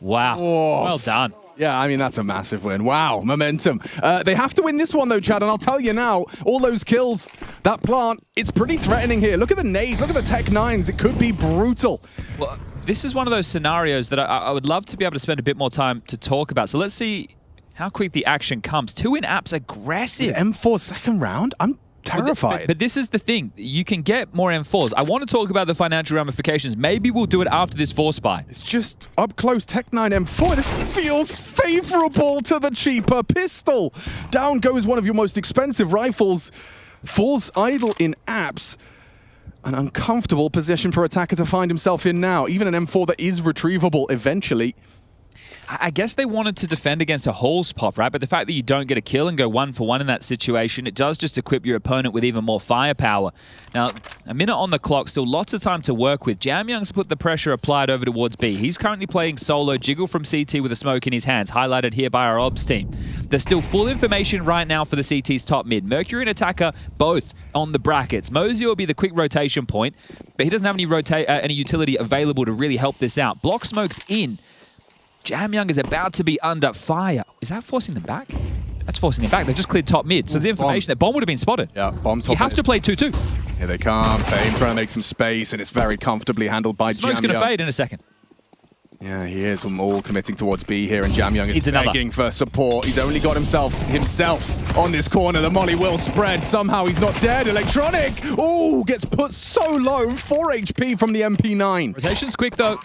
Wow. Oh. Well done. Yeah, I mean, that's a massive win. Wow, momentum. They have to win this one, though, Chad, and I'll tell you now, all those kills, that plant, it's pretty threatening here. Look at the nades, look at the Tech 9s. It could be brutal. Well, this is one of those scenarios that I would love to be able to spend a bit more time to talk about. So let's see how quick the action comes. 2 in apps, aggressive. With M4 second round? I'm terrified. But this is the thing. You can get more M4s. I want to talk about the financial ramifications. Maybe we'll do it after this force buy. It's just up close Tech 9 M4. This feels favorable to the cheaper pistol. Down goes one of your most expensive rifles. Falls idle in apps. An uncomfortable position for Attacker to find himself in now. Even an M4 that is retrievable eventually. I guess they wanted to defend against a Halls pop, right? But the fact that you don't get a kill and go 1 for 1 in that situation, it does just equip your opponent with even more firepower. Now, a minute on the clock, still lots of time to work with. Jamyoung's put the pressure applied over towards B. He's currently playing solo, Jiggle from CT with a smoke in his hands, highlighted here by our Obs team. There's still full information right now for the CT's top mid. Mercury and Attacker both on the brackets. Mosier will be the quick rotation point, but he doesn't have any utility available to really help this out. Block smoke's in. Jamyoung is about to be under fire. Is that forcing them back? That's forcing them back. They've just cleared top mid. So the information that bomb would have been spotted. Yeah, bomb top. You have to play 2-2. Here they come. Fame trying to make some space, and it's very comfortably handled by Smoke's going to fade in a second. Yeah, he is. Them all committing towards B here, and Jamyoung is begging for support. He's only got himself on this corner. The molly will spread. Somehow he's not dead. Electronic! Oh, gets put so low. 4 HP from the MP9. Rotation's quick, though.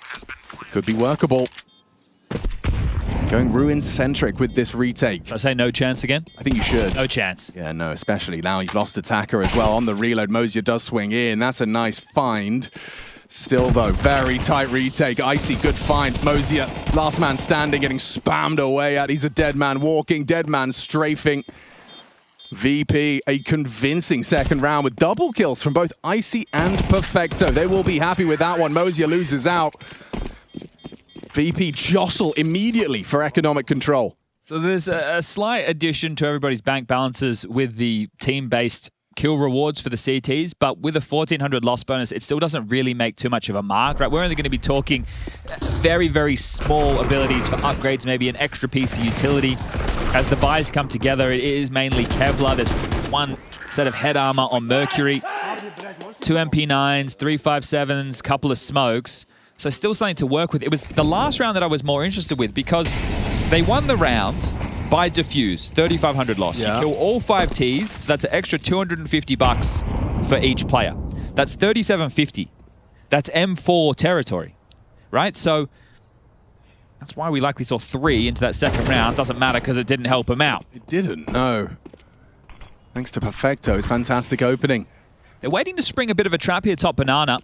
Could be workable. Going ruin-centric with this retake. Should I say no chance again? I think you should. No chance. Yeah, no, especially now you've lost Attacker as well. On the reload, Mosier does swing in. That's a nice find. Still, though, very tight retake. Icy, good find. Mosier, last man standing, getting spammed away at. He's a dead man walking, dead man strafing. VP, a convincing second round with double kills from both Icy and Perfecto. They will be happy with that one. Mosier loses out. VP jostle immediately for economic control. So there's a slight addition to everybody's bank balances with the team-based kill rewards for the CTs, but with a 1,400 loss bonus, it still doesn't really make too much of a mark, right? We're only going to be talking very, very small abilities for upgrades, maybe an extra piece of utility. As the buys come together, it is mainly Kevlar. There's 1 set of head armor on Mercury, 2 MP9s, 357s, couple of smokes. So still something to work with. It was the last round that I was more interested with because they won the round by defuse, 3,500 loss. Yeah. You kill all 5 Ts, so that's an extra 250 bucks for each player. That's 3,750. That's M4 territory, right? So that's why we likely saw 3 into that second round. Doesn't matter because it didn't help him out. It didn't, no. Thanks to Perfecto, his fantastic opening. They're waiting to spring a bit of a trap here, top banana.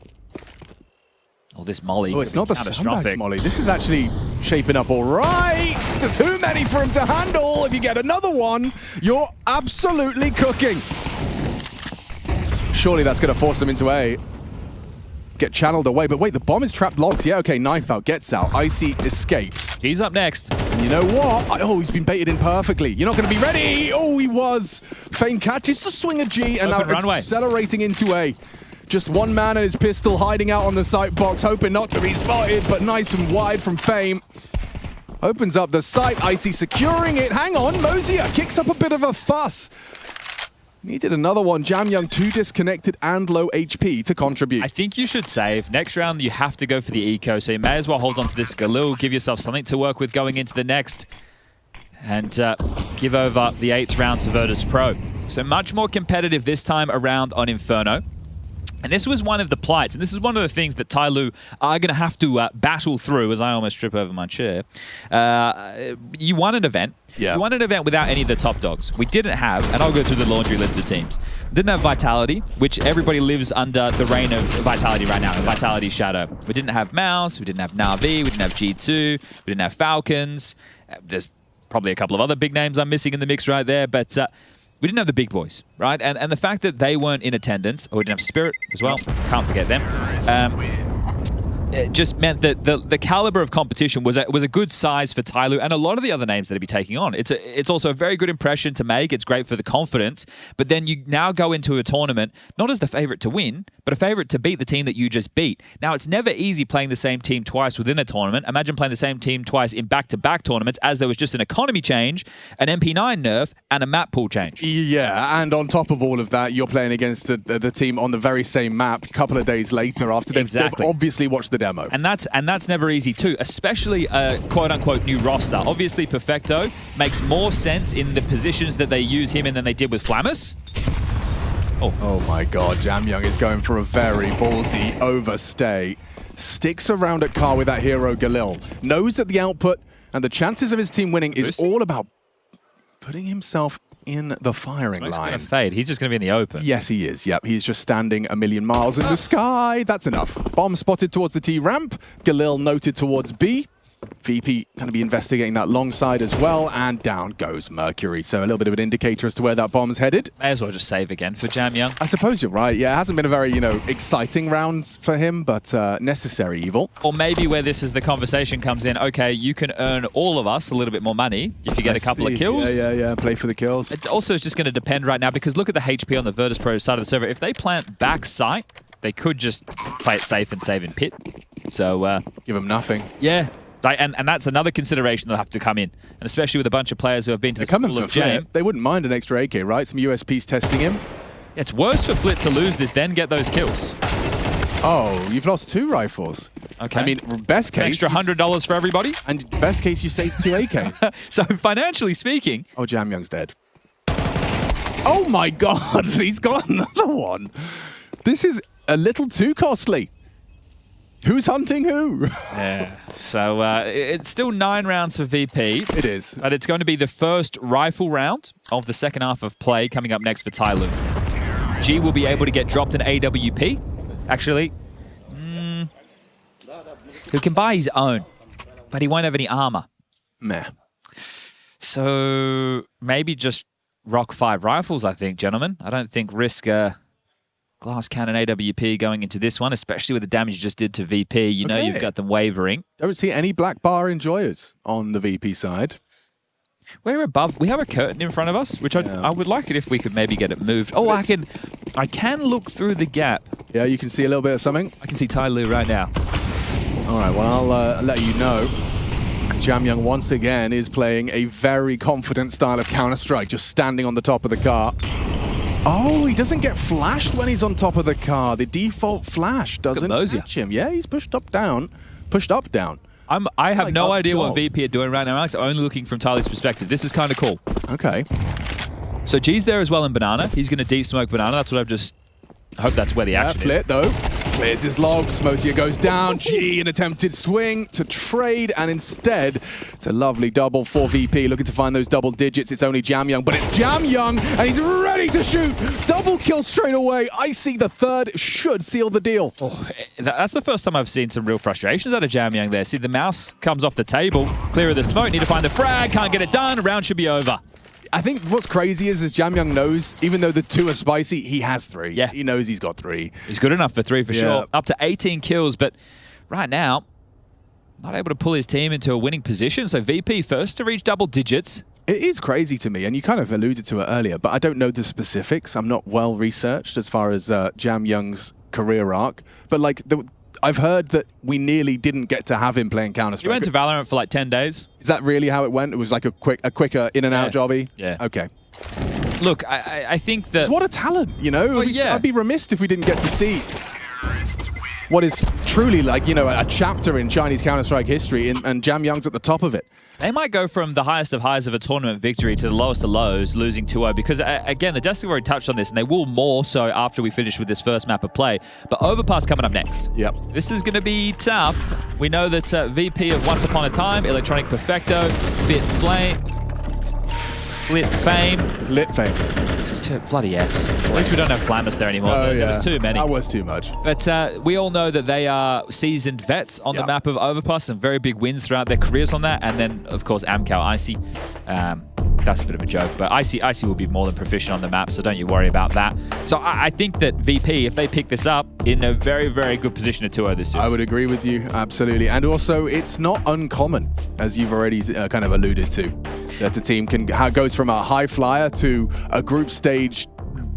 Oh, this molly. Oh, it's not the sandbags molly. This is actually shaping up all right. Too many for him to handle. If you get another one, you're absolutely cooking. Surely that's going to force him into A. Get channeled away. But wait, the bomb is trapped logs. Yeah, okay, knife out, gets out. Icy escapes. He's up next. And you know what? Oh, he's been baited in perfectly. You're not going to be ready. Oh, he was. Fame catches the swing of G and now accelerating into A. Just 1 man and his pistol hiding out on the sight box, hoping not to be spotted, but nice and wide from Fame. Opens up the sight, Icy securing it. Hang on, Mosier kicks up a bit of a fuss. Needed another one. Jamyoung too disconnected and low HP to contribute. I think you should save. Next round, you have to go for the eco, so you may as well hold on to this TYLOO, give yourself something to work with going into the next, and give over the 8th round to Virtus.pro. So much more competitive this time around on Inferno. And this was one of the plights, and this is one of the things that TYLOO are going to have to battle through, as I almost trip over my chair. You won an event. Yeah. You won an event without any of the top dogs. We didn't have, and I'll go through the laundry list of teams. Didn't have Vitality, which everybody lives under the reign of Vitality right now, in Vitality's shadow. We didn't have Mouse, we didn't have Na'Vi, we didn't have G2, we didn't have Falcons. There's probably a couple of other big names I'm missing in the mix right there, but we didn't have the big boys, right? And the fact that they weren't in attendance, or we didn't have Spirit as well, can't forget them. It just meant that the caliber of competition was a good size for TYLOO and a lot of the other names that he'd be taking on. It's also a very good impression to make. It's great for the confidence. But then you now go into a tournament not as the favorite to win, but a favorite to beat the team that you just beat. Now, it's never easy playing the same team twice within a tournament. Imagine playing the same team twice in back-to-back tournaments, as there was just an economy change, an MP9 nerf, and a map pool change. Yeah, and on top of all of that, you're playing against the team on the very same map a couple of days later after they've obviously watched the demo. And that's never easy too, especially a quote-unquote new roster. Obviously, Perfecto makes more sense in the positions that they use him in than they did with Flammus. Oh my god, Jamyoung is going for a very ballsy overstay. Sticks around at car with that hero Galil. Knows that the output and the chances of his team winning is all about putting himself in the firing line. Gonna fade. He's just going to be in the open. Yes, he is. Yep, he's just standing a million miles in the sky. That's enough. Bomb spotted towards the T ramp. Galil noted towards B. VP going to be investigating that long side as well, and down goes Mercury. So a little bit of an indicator as to where that bomb's headed. May as well just save again for Jamyoung. I suppose you're right. Yeah, it hasn't been a very, exciting round for him, but necessary evil. Or maybe where this is the conversation comes in, okay, you can earn all of us a little bit more money if you get a couple of kills. Yeah. Play for the kills. It also is just going to depend right now, because look at the HP on the Virtus.pro side of the server. If they plant back site, they could just play it safe and save in pit. So give them nothing. Yeah. And that's another consideration that'll have to come in, and especially with a bunch of players who have been to the school of Jam. They wouldn't mind an extra AK, right? Some USPs testing him. It's worse for Flit to lose this than get those kills. Oh, you've lost 2 rifles. Okay. I mean, best case... Extra $100 for everybody? And best case, you saved 2 AKs. So financially speaking... Oh, Jamyoung's dead. Oh my god, he's got another one. This is a little too costly. Who's hunting who? Yeah, so it's still 9 rounds for VP. It is. But it's going to be the first rifle round of the second half of play coming up next for TYLOO. G will be able to get dropped an AWP. Actually, he can buy his own, but he won't have any armor. Meh. So maybe just rock 5 rifles, I think, gentlemen. I don't think risk glass cannon AWP going into this one, especially with the damage you just did to VP. You know you've got them wavering. Don't see any black bar enjoyers on the VP side. We're above. We have a curtain in front of us, which I would like it if we could maybe get it moved. Oh, I can look through the gap. Yeah, you can see a little bit of something. I can see TYLOO right now. All right, well, I'll let you know. Jamyoung once again is playing a very confident style of Counter-Strike, just standing on the top of the car. Oh, he doesn't get flashed when he's on top of the car. The default flash doesn't catch him. Yeah, he's pushed up, down. I have no idea what VP are doing right now, Alex. Only looking from TYLOO's perspective. This is kind of cool. Okay. So G's there as well in Banana. He's going to deep smoke Banana. That's what I've just... I hope that's where the action is. Flit, though. Clears his logs. Mosia goes down. G, an attempted swing to trade, and instead, it's a lovely double for VP. Looking to find those double digits. It's only Jamyoung, but it's Jamyoung, and he's ready to shoot. Double kill straight away. Icy, the third, should seal the deal. Oh, that's the first time I've seen some real frustrations out of Jamyoung there. See, the mouse comes off the table. Clear of the smoke. Need to find the frag. Can't get it done. Round should be over. I think what's crazy is Jamyoung knows, even though the 2 are spicy, he has 3. Yeah. He knows he's got 3. He's good enough for 3 for sure. Up to 18 kills, but right now, not able to pull his team into a winning position. So VP first to reach double digits. It is crazy to me, and you kind of alluded to it earlier, but I don't know the specifics. I'm not well researched as far as Jamyoung's career arc, but like I've heard that we nearly didn't get to have him playing Counter-Strike. He went to Valorant for like 10 days. Is that really how it went? It was like a quicker in and out jobby? Yeah. Okay. Look, I think that... What a talent, you know? Well, yeah. I'd be remiss if we didn't get to see what is truly like, a chapter in Chinese Counter-Strike history, and Jamyoung's at the top of it. They might go from the highest of highs of a tournament victory to the lowest of lows, losing 2-0, because, again, the Destiny already touched on this, and they will more so after we finish with this first map of play. But Overpass coming up next. Yep. This is going to be tough. We know that VP of Once Upon a Time, Electronic Perfecto, Lit Fame. Lit Fame. It's two bloody Fs. At least we don't have Flammus there anymore. Oh, There was too many. That was too much. But we all know that they are seasoned vets on the map of Overpass, and very big wins throughout their careers on that. And then, of course, Amcal, Icy. that's a bit of a joke, but Icy will be more than proficient on the map, so don't you worry about that. So I think that VP, if they pick this up, in a very, very good position to 2-0 this series. I would agree with you, absolutely. And also, it's not uncommon, as you've already kind of alluded to, that the team goes from a high flyer to a group stage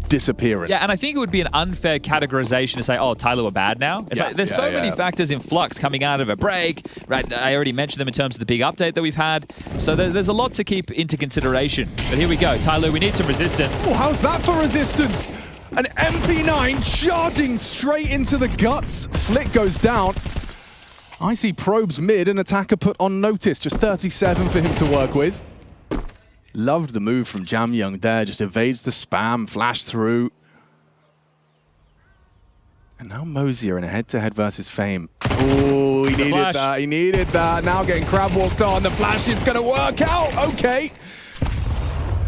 disappearance. Yeah, and I think it would be an unfair categorization to say, oh, TYLOO are bad now. It's like, there's so many factors in flux coming out of a break, right? I already mentioned them in terms of the big update that we've had. So there's a lot to keep into consideration. But here we go, TYLOO, we need some resistance. Oh, how's that for resistance? An MP9 charging straight into the guts. Flick goes down. Icy probes mid, and Attacker put on notice. Just 37 for him to work with. Loved the move from Jamyoung there, just evades the spam, flash through. And now Mosier in a head-to-head versus Fame. Oh, he needed that, he needed that. Now getting crab walked on, the flash is gonna work out, okay.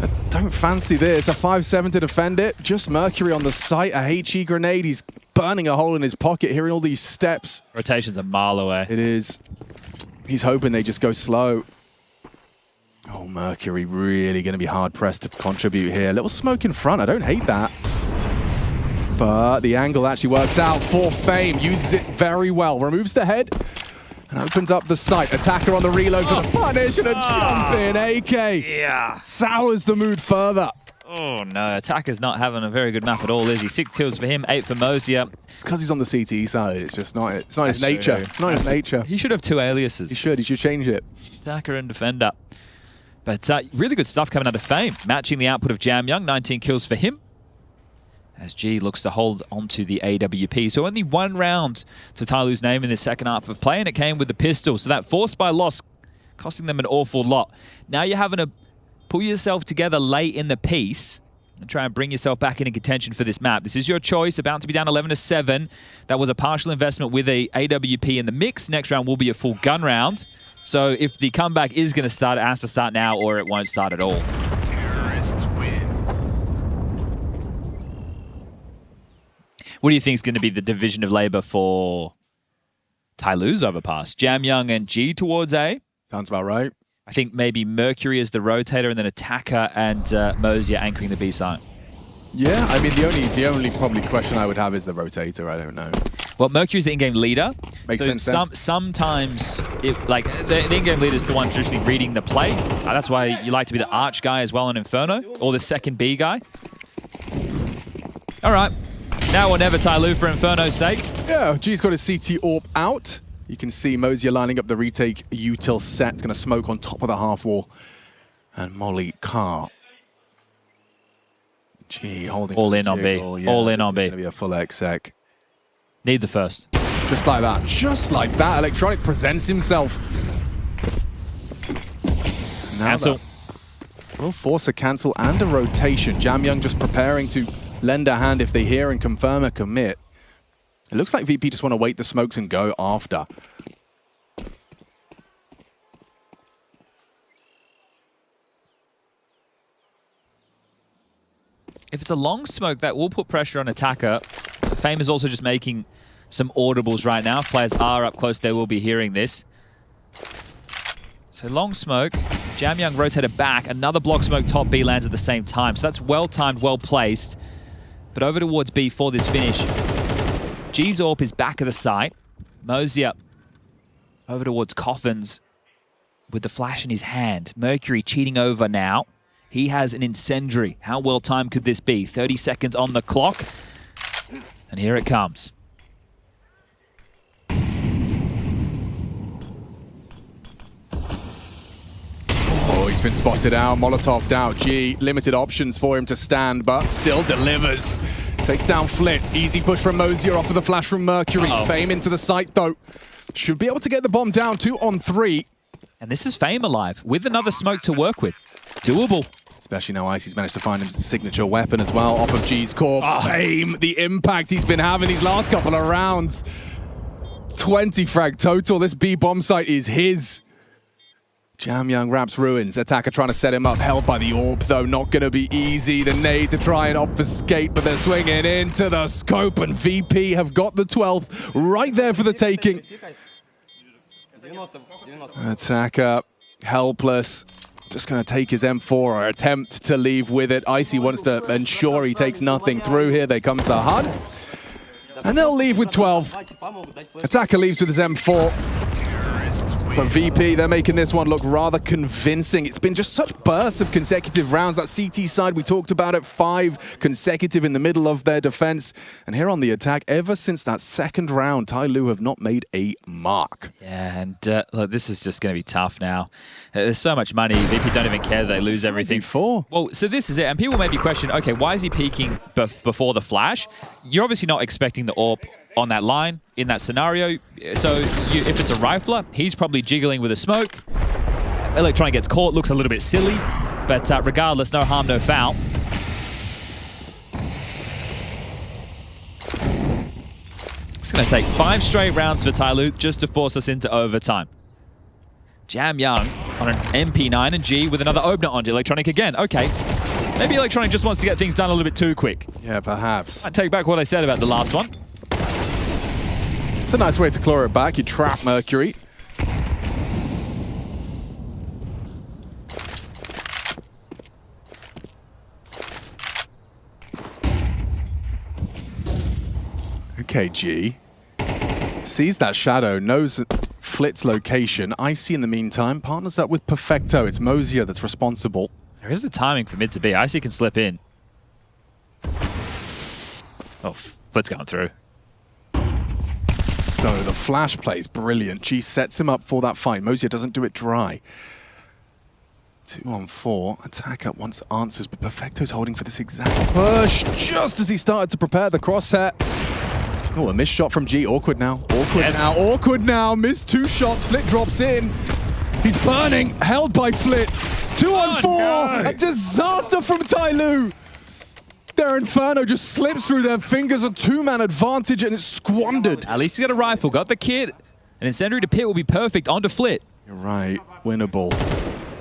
I don't fancy this, a 5-7 to defend it. Just Mercury on the site, a HE grenade, he's burning a hole in his pocket, hearing all these steps. Rotation's a mile away. It is. He's hoping they just go slow. Oh, Mercury really going to be hard-pressed to contribute here. A little smoke in front, I don't hate that. But the angle actually works out for Fame. Uses it very well. Removes the head and opens up the sight. Attacker on the reload for the punish and a jump in. AK. Yeah. Sours the mood further. Oh, no. Attacker's not having a very good map at all, is he? 6 kills for him, 8 for Mosier. It's because he's on the CTE side. It's just not, it's not his nature. It's not his nature. He should have 2 aliases. He should change it. Attacker and defender. But really good stuff coming out of Fame. Matching the output of Jamyoung, 19 kills for him. As G looks to hold onto the AWP. So only 1 round to TYLOO's name in the second half of play, and it came with the pistol. So that forced by loss costing them an awful lot. Now you're having to pull yourself together late in the piece and try and bring yourself back into contention for this map. This is your choice, about to be down 11-7. That was a partial investment with a AWP in the mix. Next round will be a full gun round. So if the comeback is going to start, it has to start now or it won't start at all. Terrorists win. What do you think is going to be the division of labor for TYLOO's Overpass? Jamyoung and G towards A? Sounds about right. I think maybe Mercury as the rotator and then Attacker and Mosier anchoring the B side. Yeah, I mean, the only probably question I would have is the rotator. I don't know. Well, Mercury's the in-game leader. Makes sense. Sometimes, the in-game leader is the one traditionally reading the play. That's why you like to be the arch guy as well in Inferno, or the second B guy. All right. Now or never, TYLOO, for Inferno's sake. Yeah, G's got his CT AWP out. You can see Mosier lining up the retake util set. It's going to smoke on top of the half wall. And Molly Carr. G holding all in on B. Yeah, all in on B. It's going to be a full exec. Need the first. Just like that. Just like that. Electronic presents himself. Now Cancel. Will force a cancel and a rotation. Jamyoung just preparing to lend a hand if they hear and confirm a commit. It looks like VP just want to wait the smokes and go after. If it's a long smoke, that will put pressure on Attacker. Fame is also just making some audibles right now. If players are up close, they will be hearing this. So long smoke, Jamyoung rotated back. Another block smoke top B lands at the same time. So that's well-timed, well-placed. But over towards B for this finish. G's AWP is back of the site. Mosier over towards Coffins with the flash in his hand. Mercury cheating over now. He has an incendiary. How well-timed could this be? 30 seconds on the clock. And here it comes. Oh, he's been spotted out. Molotov out. G, limited options for him to stand, but still delivers. Takes down Flit. Easy push from Mosier off of the flash from Mercury. Fame into the site, though. Should be able to get the bomb down. 2 on 3. And this is Fame alive with another smoke to work with. Doable. Especially now Icy's managed to find his signature weapon as well off of G's corpse. Fame, the impact he's been having these last couple of rounds. 20 frag total. This B bomb site is his. Jamyoung wraps ruins. Attacker trying to set him up. Held by the AWP, though. Not going to be easy. The nade to try and obfuscate, but they're swinging into the scope, and VP have got the 12th right there for the taking. Attacker helpless. just going to take his M4 or attempt to leave with it. Icy wants to ensure he takes nothing through here. There comes the HUD. And they'll leave with 12. Attacker leaves with his M4. But VP, they're making this one look rather convincing. It's been just such bursts of consecutive rounds. That CT side, we talked about it, 5 consecutive in the middle of their defense. And here on the attack, ever since that second round, TYLOO have not made a mark. Yeah, and look, this is just going to be tough now. There's so much money. VP don't even care that they lose everything. Well, so this is it. And people maybe question, okay, why is he peeking before the flash? You're obviously not expecting the AWP on that line in that scenario. So if it's a rifler, he's probably jiggling with a smoke. Electronic gets caught, looks a little bit silly, but regardless, no harm, no foul. It's going to take 5 straight rounds for TYLOO just to force us into overtime. Jam Young on an MP9 and G with another opener onto Electronic again. Okay, maybe Electronic just wants to get things done a little bit too quick. Yeah, perhaps. I take back what I said about the last one. It's a nice way to claw it back. You trap Mercury. Okay, G. Sees that shadow, knows Flit's location. Icy, in the meantime, partners up with Perfecto. It's Mosier that's responsible. There is the timing for mid to be. Icy can slip in. Oh, Flit's going through. So the flash play is brilliant. G sets him up for that fight. Mosier doesn't do it dry. 2 on 4. Attacker wants answers, but Perfecto's holding for this exact push just as he started to prepare the crosshair. Oh, a missed shot from G. Awkward now. Awkward now. Awkward now. Missed 2 shots. Flit drops in. He's burning. Held by Flit. 2 on 4. No. A disaster from TYLOO. Their Inferno just slips through their fingers. A 2-man advantage and it's squandered. At least he's got a rifle. Got the kit. An incendiary to pit will be perfect onto Flit. You're right. Winnable.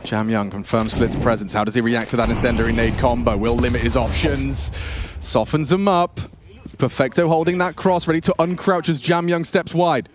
Jam Young confirms Flit's presence. How does he react to that incendiary nade combo? Will limit his options. Softens him up. Perfecto holding that cross, ready to uncrouch as Jam Young steps wide.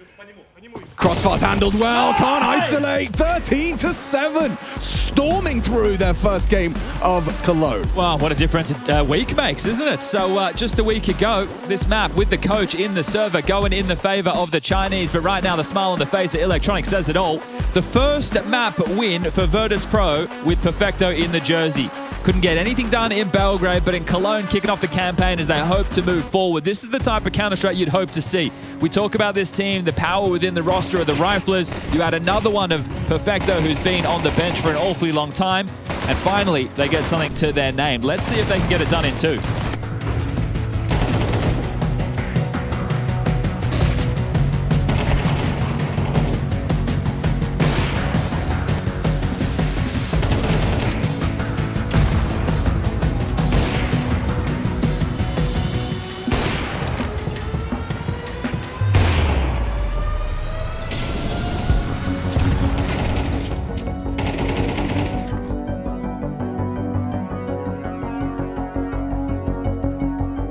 Crossfire's handled well, can't isolate. 13-7, storming through their first game of Cologne. Wow, what a difference a week makes, isn't it? So just a week ago, this map with the coach in the server going in the favor of the Chinese, but right now the smile on the face of Electronic says it all. The first map win for Virtus.pro with Perfecto in the jersey. Couldn't get anything done in Belgrade, but in Cologne kicking off the campaign as they hope to move forward. This is the type of Counter-Strike you'd hope to see. We talk about this team, the power within the roster of the Riflers. You add another one of Perfecto who's been on the bench for an awfully long time. And finally, they get something to their name. Let's see if they can get it done in 2.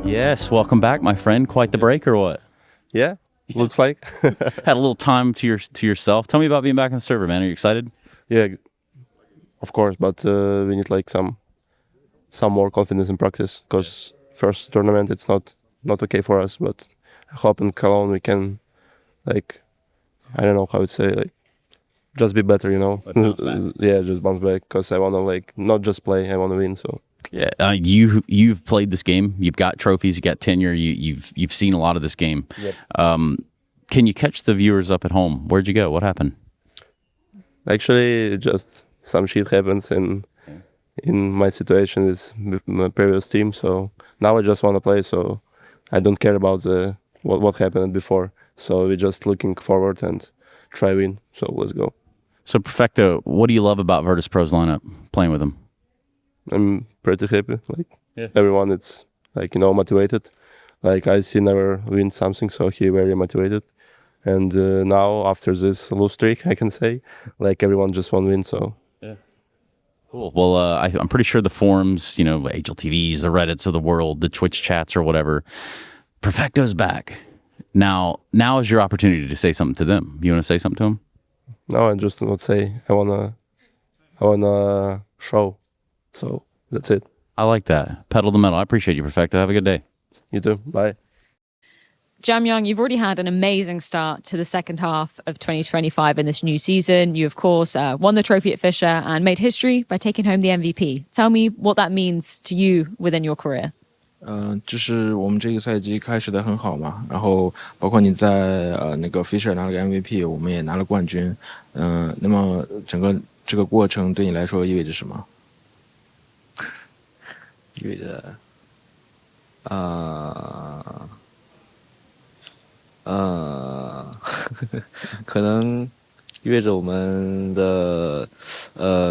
Yes, welcome back, my friend. Quite the break, or what? Yeah, looks like. Had a little time to yourself. Tell me about being back on the server, man. Are you excited? Yeah, of course, but we need like some more confidence in practice, because first tournament it's not okay for us. But I hope in Cologne we can, like, I don't know how to say, like, just be better, you know. Yeah, just bounce back, because I wanna like not just play, I wanna win. So. Yeah, you've played this game. You've got trophies. You got tenure. You've seen a lot of this game. Yep. Can you catch the viewers up at home? Where'd you go? What happened? Actually, just some shit happens in my situation with my previous team. So now I just want to play. So I don't care about what happened before. So we're just looking forward and try win. So let's go. So Perfecto, what do you love about Virtus.pro's lineup? Playing with them. I'm pretty happy. Like everyone, it's like, you know, motivated. Like I see never win something, so he very motivated. And now after this lose streak, I can say, like everyone just want to win. So yeah, cool. Well, I'm pretty sure the forums, you know, HLTVs, the Reddits of the world, the Twitch chats or whatever, Perfecto's back. Now is your opportunity to say something to them. You want to say something to them? No, I just want to say I I wanna show. So that's it. I like that. Pedal the metal. I appreciate you, Perfecto. Have a good day. You too. Bye. Jamyang, you've already had an amazing start to the second half of 2025 in this new season. You, of course, won the trophy at Fisher and made history by taking home the MVP. Tell me what that means to you within your career. 就是我们这个赛季开始的很好嘛，然后包括你在那个 Fisher 拿了个 MVP， 我们也拿了冠军。那么整个这个过程对你来说意味着什么？意味着，可能意味着我们的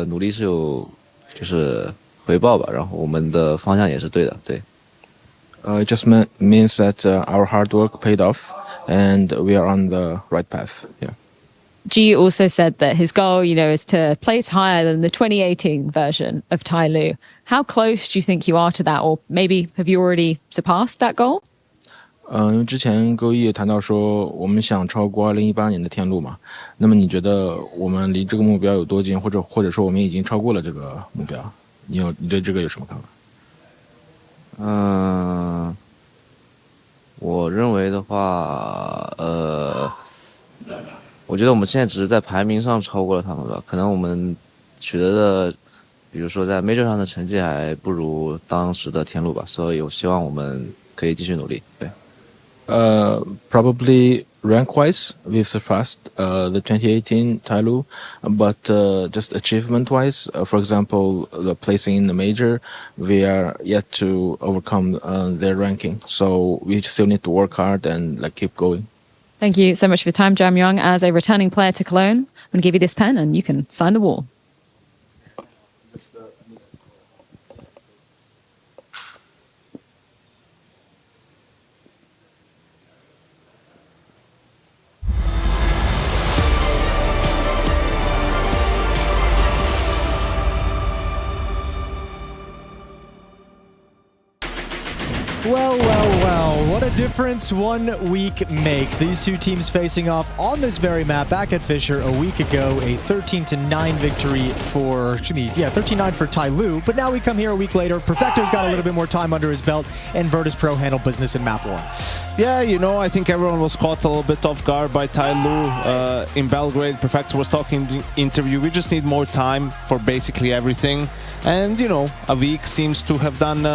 努力是有就是回报吧，然后我们的方向也是对的，对。It just means that our hard work paid off, and we are on the right path. Yeah. G also said that his goal, is to place higher than the 2018 version of TYLOO. How close do you think you are to that, or maybe have you already surpassed that goal? 因为之前各位也谈到说我们想超过2018年的天路嘛，那么你觉得我们离这个目标有多近，或者说我们已经超过了这个目标？你对这个有什么看法？我认为的话，我觉得我们现在只是在排名上超过了他们吧，可能我们取得的，比如说在 Major 上的成绩还不如当时的天路吧，所以我希望我们可以继续努力。对。Probably rank-wise, we've surpassed the 2018 TYLOO, but just achievement-wise, for example, the placing in the major, we are yet to overcome their ranking. So we still need to work hard and keep going. Thank you so much for your time, Jamyang. As a returning player to Cologne, I'm going to give you this pen and you can sign the wall. Well, what a difference 1 week makes. These two teams facing off on this very map back at Fisher a week ago. A 13-9 victory for, 13-9 for TYLOO. But now we come here a week later. Perfecto's got a little bit more time under his belt, and Virtus.pro handled business in map 1. Yeah, I think everyone was caught a little bit off guard by TYLOO in Belgrade. Perfecto was talking in the interview. We just need more time for basically everything. And, a week seems to have done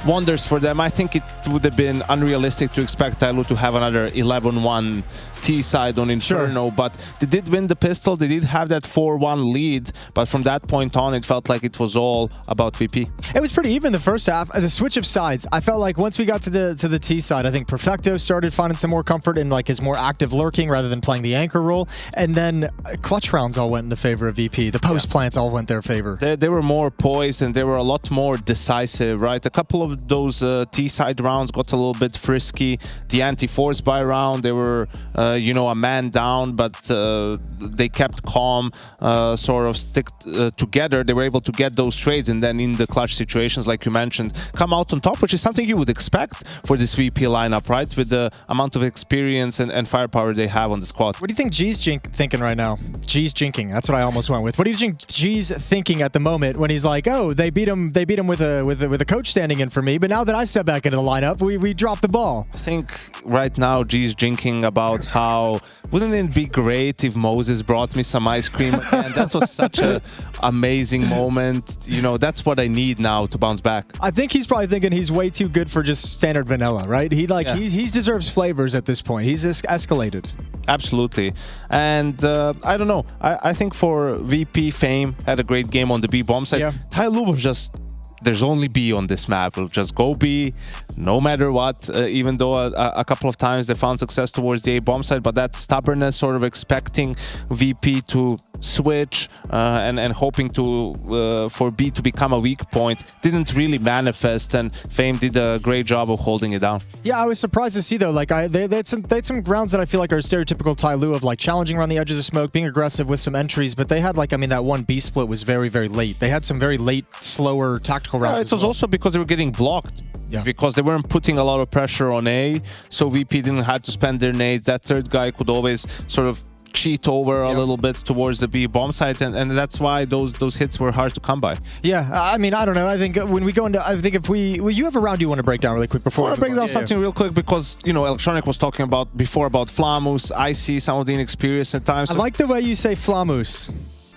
wonders for them. I think it would have been unrealistic to expect TYLOO to have another 11-1 T-side on Inferno, but they did win the pistol. They did have that 4-1 lead, but from that point on, it felt like it was all about VP. It was pretty even the first half. The switch of sides, I felt like once we got to the T side, I think Perfecto started finding some more comfort in his more active lurking rather than playing the anchor role, and then clutch rounds all went in the favor of VP. The post plants all went their favor. They were more poised and they were a lot more decisive, right? A couple of those T-side rounds got a little bit frisky. The anti-force buy round, they were a man down, but they kept calm, sort of stick together. They were able to get those trades, and then in the clutch situations, like you mentioned, come out on top, which is something you would expect for this VP lineup, right? With the amount of experience and firepower they have on the squad. What do you think G's thinking right now? G's jinking. That's what I almost went with. What do you think G's thinking at the moment when he's like, oh, they beat him with a coach standing in for me, but now that I step back into the lineup, we drop the ball. I think right now G's jinking about how wouldn't it be great if Moses brought me some ice cream again? That was such an amazing moment. That's what I need now to bounce back. I think he's probably thinking he's way too good for just standard vanilla, right? He deserves flavors at this point. He's escalated. Absolutely. And I don't know. I think for VP, Fame had a great game on the B bomb side. Yeah. TYLOO was just, there's only B on this map. We'll just go B no matter what, even though a couple of times they found success towards the A bomb side, but that stubbornness, sort of expecting VP to switch and hoping for B to become a weak point, didn't really manifest, and Fame did a great job of holding it down. Yeah, I was surprised to see though, they had some rounds that I feel like are stereotypical TYLOO of challenging around the edges of smoke, being aggressive with some entries, but they had that one B split was very, very late. They had some very late, slower tactical rounds. It was also because they were getting blocked. Yeah. Because they weren't putting a lot of pressure on A, so VP didn't have to spend their nades. That third guy could always sort of cheat over a little bit towards the B bomb site, and that's why those hits were hard to come by. Yeah, I mean, I don't know. I think when we go into, I think if you have a round you want to break down really quick before. I want to break down something real quick because, you know, Electronic was talking about before about Flamus. I see some of the inexperience at times. I like the way you say Flamus.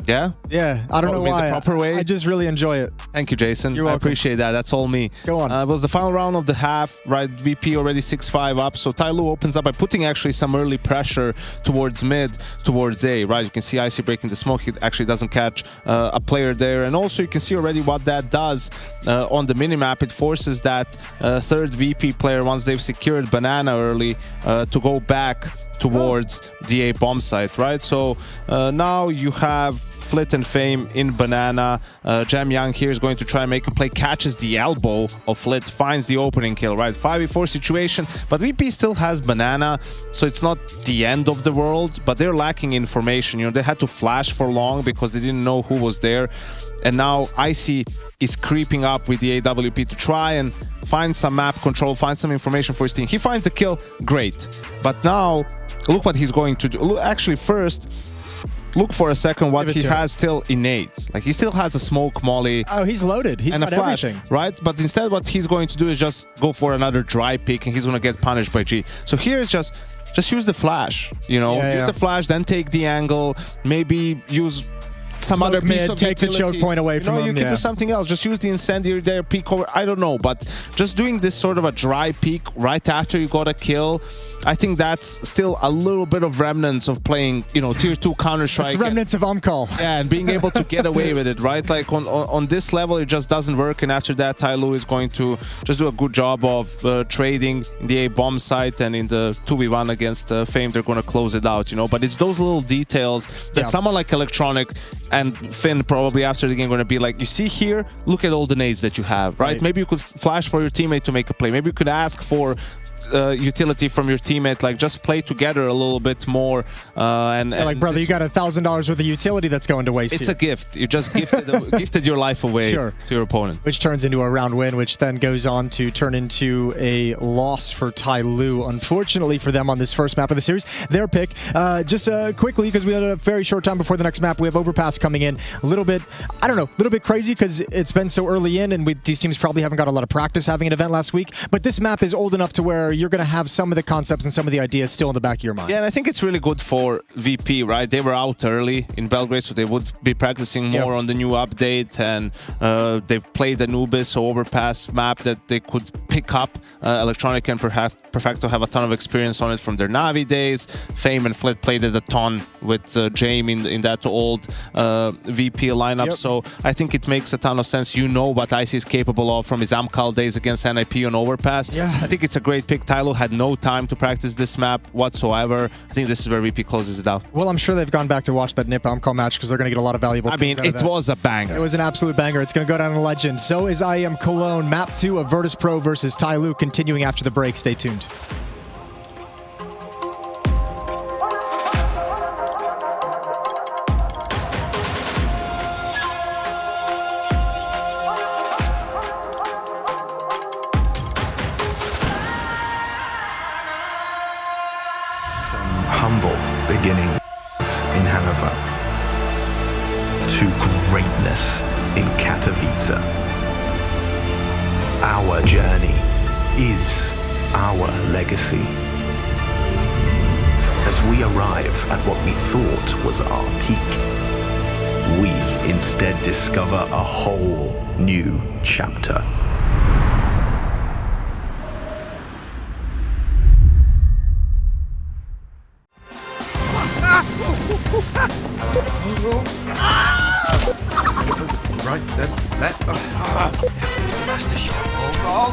Yeah? Yeah, I don't know why. The proper way? I just really enjoy it. Thank you, Jason. You're welcome. I appreciate that. That's all me. Go on. It was the final round of the half, right? VP already 6-5 up. So TYLOO opens up by putting actually some early pressure towards mid, towards A, right? You can see Icy breaking the smoke. He actually doesn't catch a player there. And also you can see already what that does on the minimap. It forces that third VP player, once they've secured Banana early, to go back towards the A bomb site, right? So now you have Flit and Fame in Banana. Jamyang here is going to try and make a play, catches the elbow of Flit, finds the opening kill, right? 5v4 situation, but VP still has Banana, so it's not the end of the world, but they're lacking information. You know, they had to flash for long because they didn't know who was there. And now Icy is creeping up with the AWP to try and find some map control, find some information for his team. He finds the kill, great. But now, look what he's going to do. Look, actually, first, look for a second what he has still innate. Like, he still has a smoke molly. Oh, he's loaded. He's got flash, everything. right? But instead what he's going to do is just go for another dry pick, and he's going to get punished by G. So here is just use the flash, you know? Use the flash, then take the angle, maybe use some Smoke other piece mid, of take utility. the choke point away from him. You can do something else. Just use the incendiary there, peek over. I don't know, but just doing this sort of a dry peek right after you got a kill, I think that's still a little bit of remnants of playing, you know, tier 2 Counter-Strike. It's remnants of Umcall. Yeah, and being able to get away with it, right? Like on this level, it just doesn't work. And after that, TYLOO is going to just do a good job of trading in the A bomb site, and in the 2v1 against Fame, they're going to close it out, you know. But it's those little details that someone like Electronic and Finn probably after the game going to be like, you see here, look at all the nades that you have, right? Maybe you could flash for your teammate to make a play. Maybe you could ask for utility from your teammate, like just play together a little bit more. And like, brother, you got $1,000 worth of utility that's going to waste. It's a gift. You just gifted your life away to your opponent, which turns into a round win, which then goes on to turn into a loss for TYLOO. Unfortunately for them on this first map of the series, their pick. Just quickly, because we had a very short time before the next map, we have Overpass coming in. A little bit, I don't know, a little bit crazy because it's been so early in, and these teams probably haven't got a lot of practice having an event last week. But this map is old enough to where you're going to have some of the concepts and some of the ideas still in the back of your mind. Yeah, and I think it's really good for VP, right? They were out early in Belgrade, so they would be practicing more on the new update, and they've played Anubis or Overpass map that they could pick up. Electronic and perhaps Perfecto have a ton of experience on it from their Navi days. Fame and Flit played it a ton with Jame in that old VP lineup, so I think it makes a ton of sense. You know what Icy is capable of from his Amcal days against NIP on Overpass. I think it's a great pick. TYLOO had no time to practice this map whatsoever. I think this is where VP closes it out. Well, I'm sure they've gone back to watch that NIP Amcal match because they're going to get a lot of valuable things out of that. It was a banger. It was an absolute banger. It's going to go down in legend. So is IEM Cologne. Map 2 of Virtus.pro versus TYLOO, continuing after the break. Stay tuned. Humble beginnings in Hanover to greatness in Katowice. Our journey is our legacy. As we arrive at what we thought was our peak, we instead discover a whole new chapter. Right, that. That's the shot. Oh,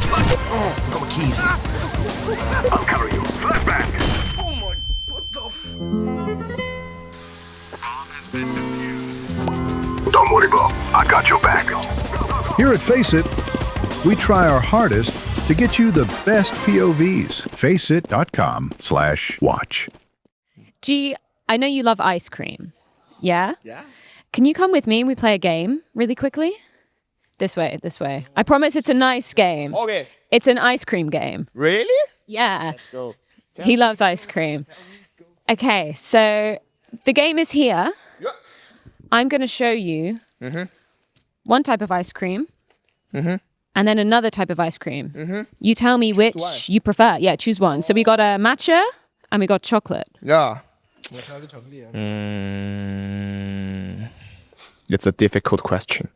forgot my keys. I'll carry you. Flashback. Oh my, what the Don't worry, Bob. I got your back. Here at Face It, we try our hardest to get you the best POVs. Faceit.com/watch. G, I know you love ice cream. Yeah? Yeah. Can you come with me and we play a game really quickly? This way, this way. I promise it's a nice game. Okay. It's an ice cream game. Really? Yeah. Let's go. He loves ice cream. Okay, so the game is here. I'm going to show you one type of ice cream and then another type of ice cream. You tell me which you prefer. Yeah, choose one. So we got a matcha and we got chocolate. Yeah. It's a difficult question.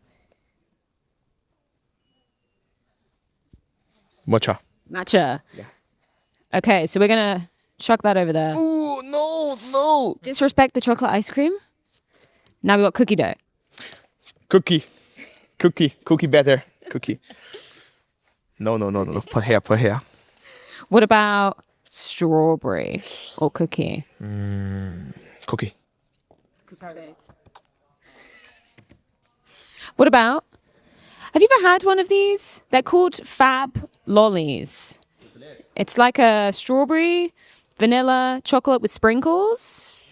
Matcha. Matcha. Yeah. Okay, so we're going to chuck that over there. Ooh, no. Disrespect the chocolate ice cream. Now we got cookie dough. Cookie better. Cookie. No. Put here. What about strawberry or cookie? Cookie. What about, have you ever had one of these? They're called Fab Lollies. It's like a strawberry, vanilla, chocolate with sprinkles.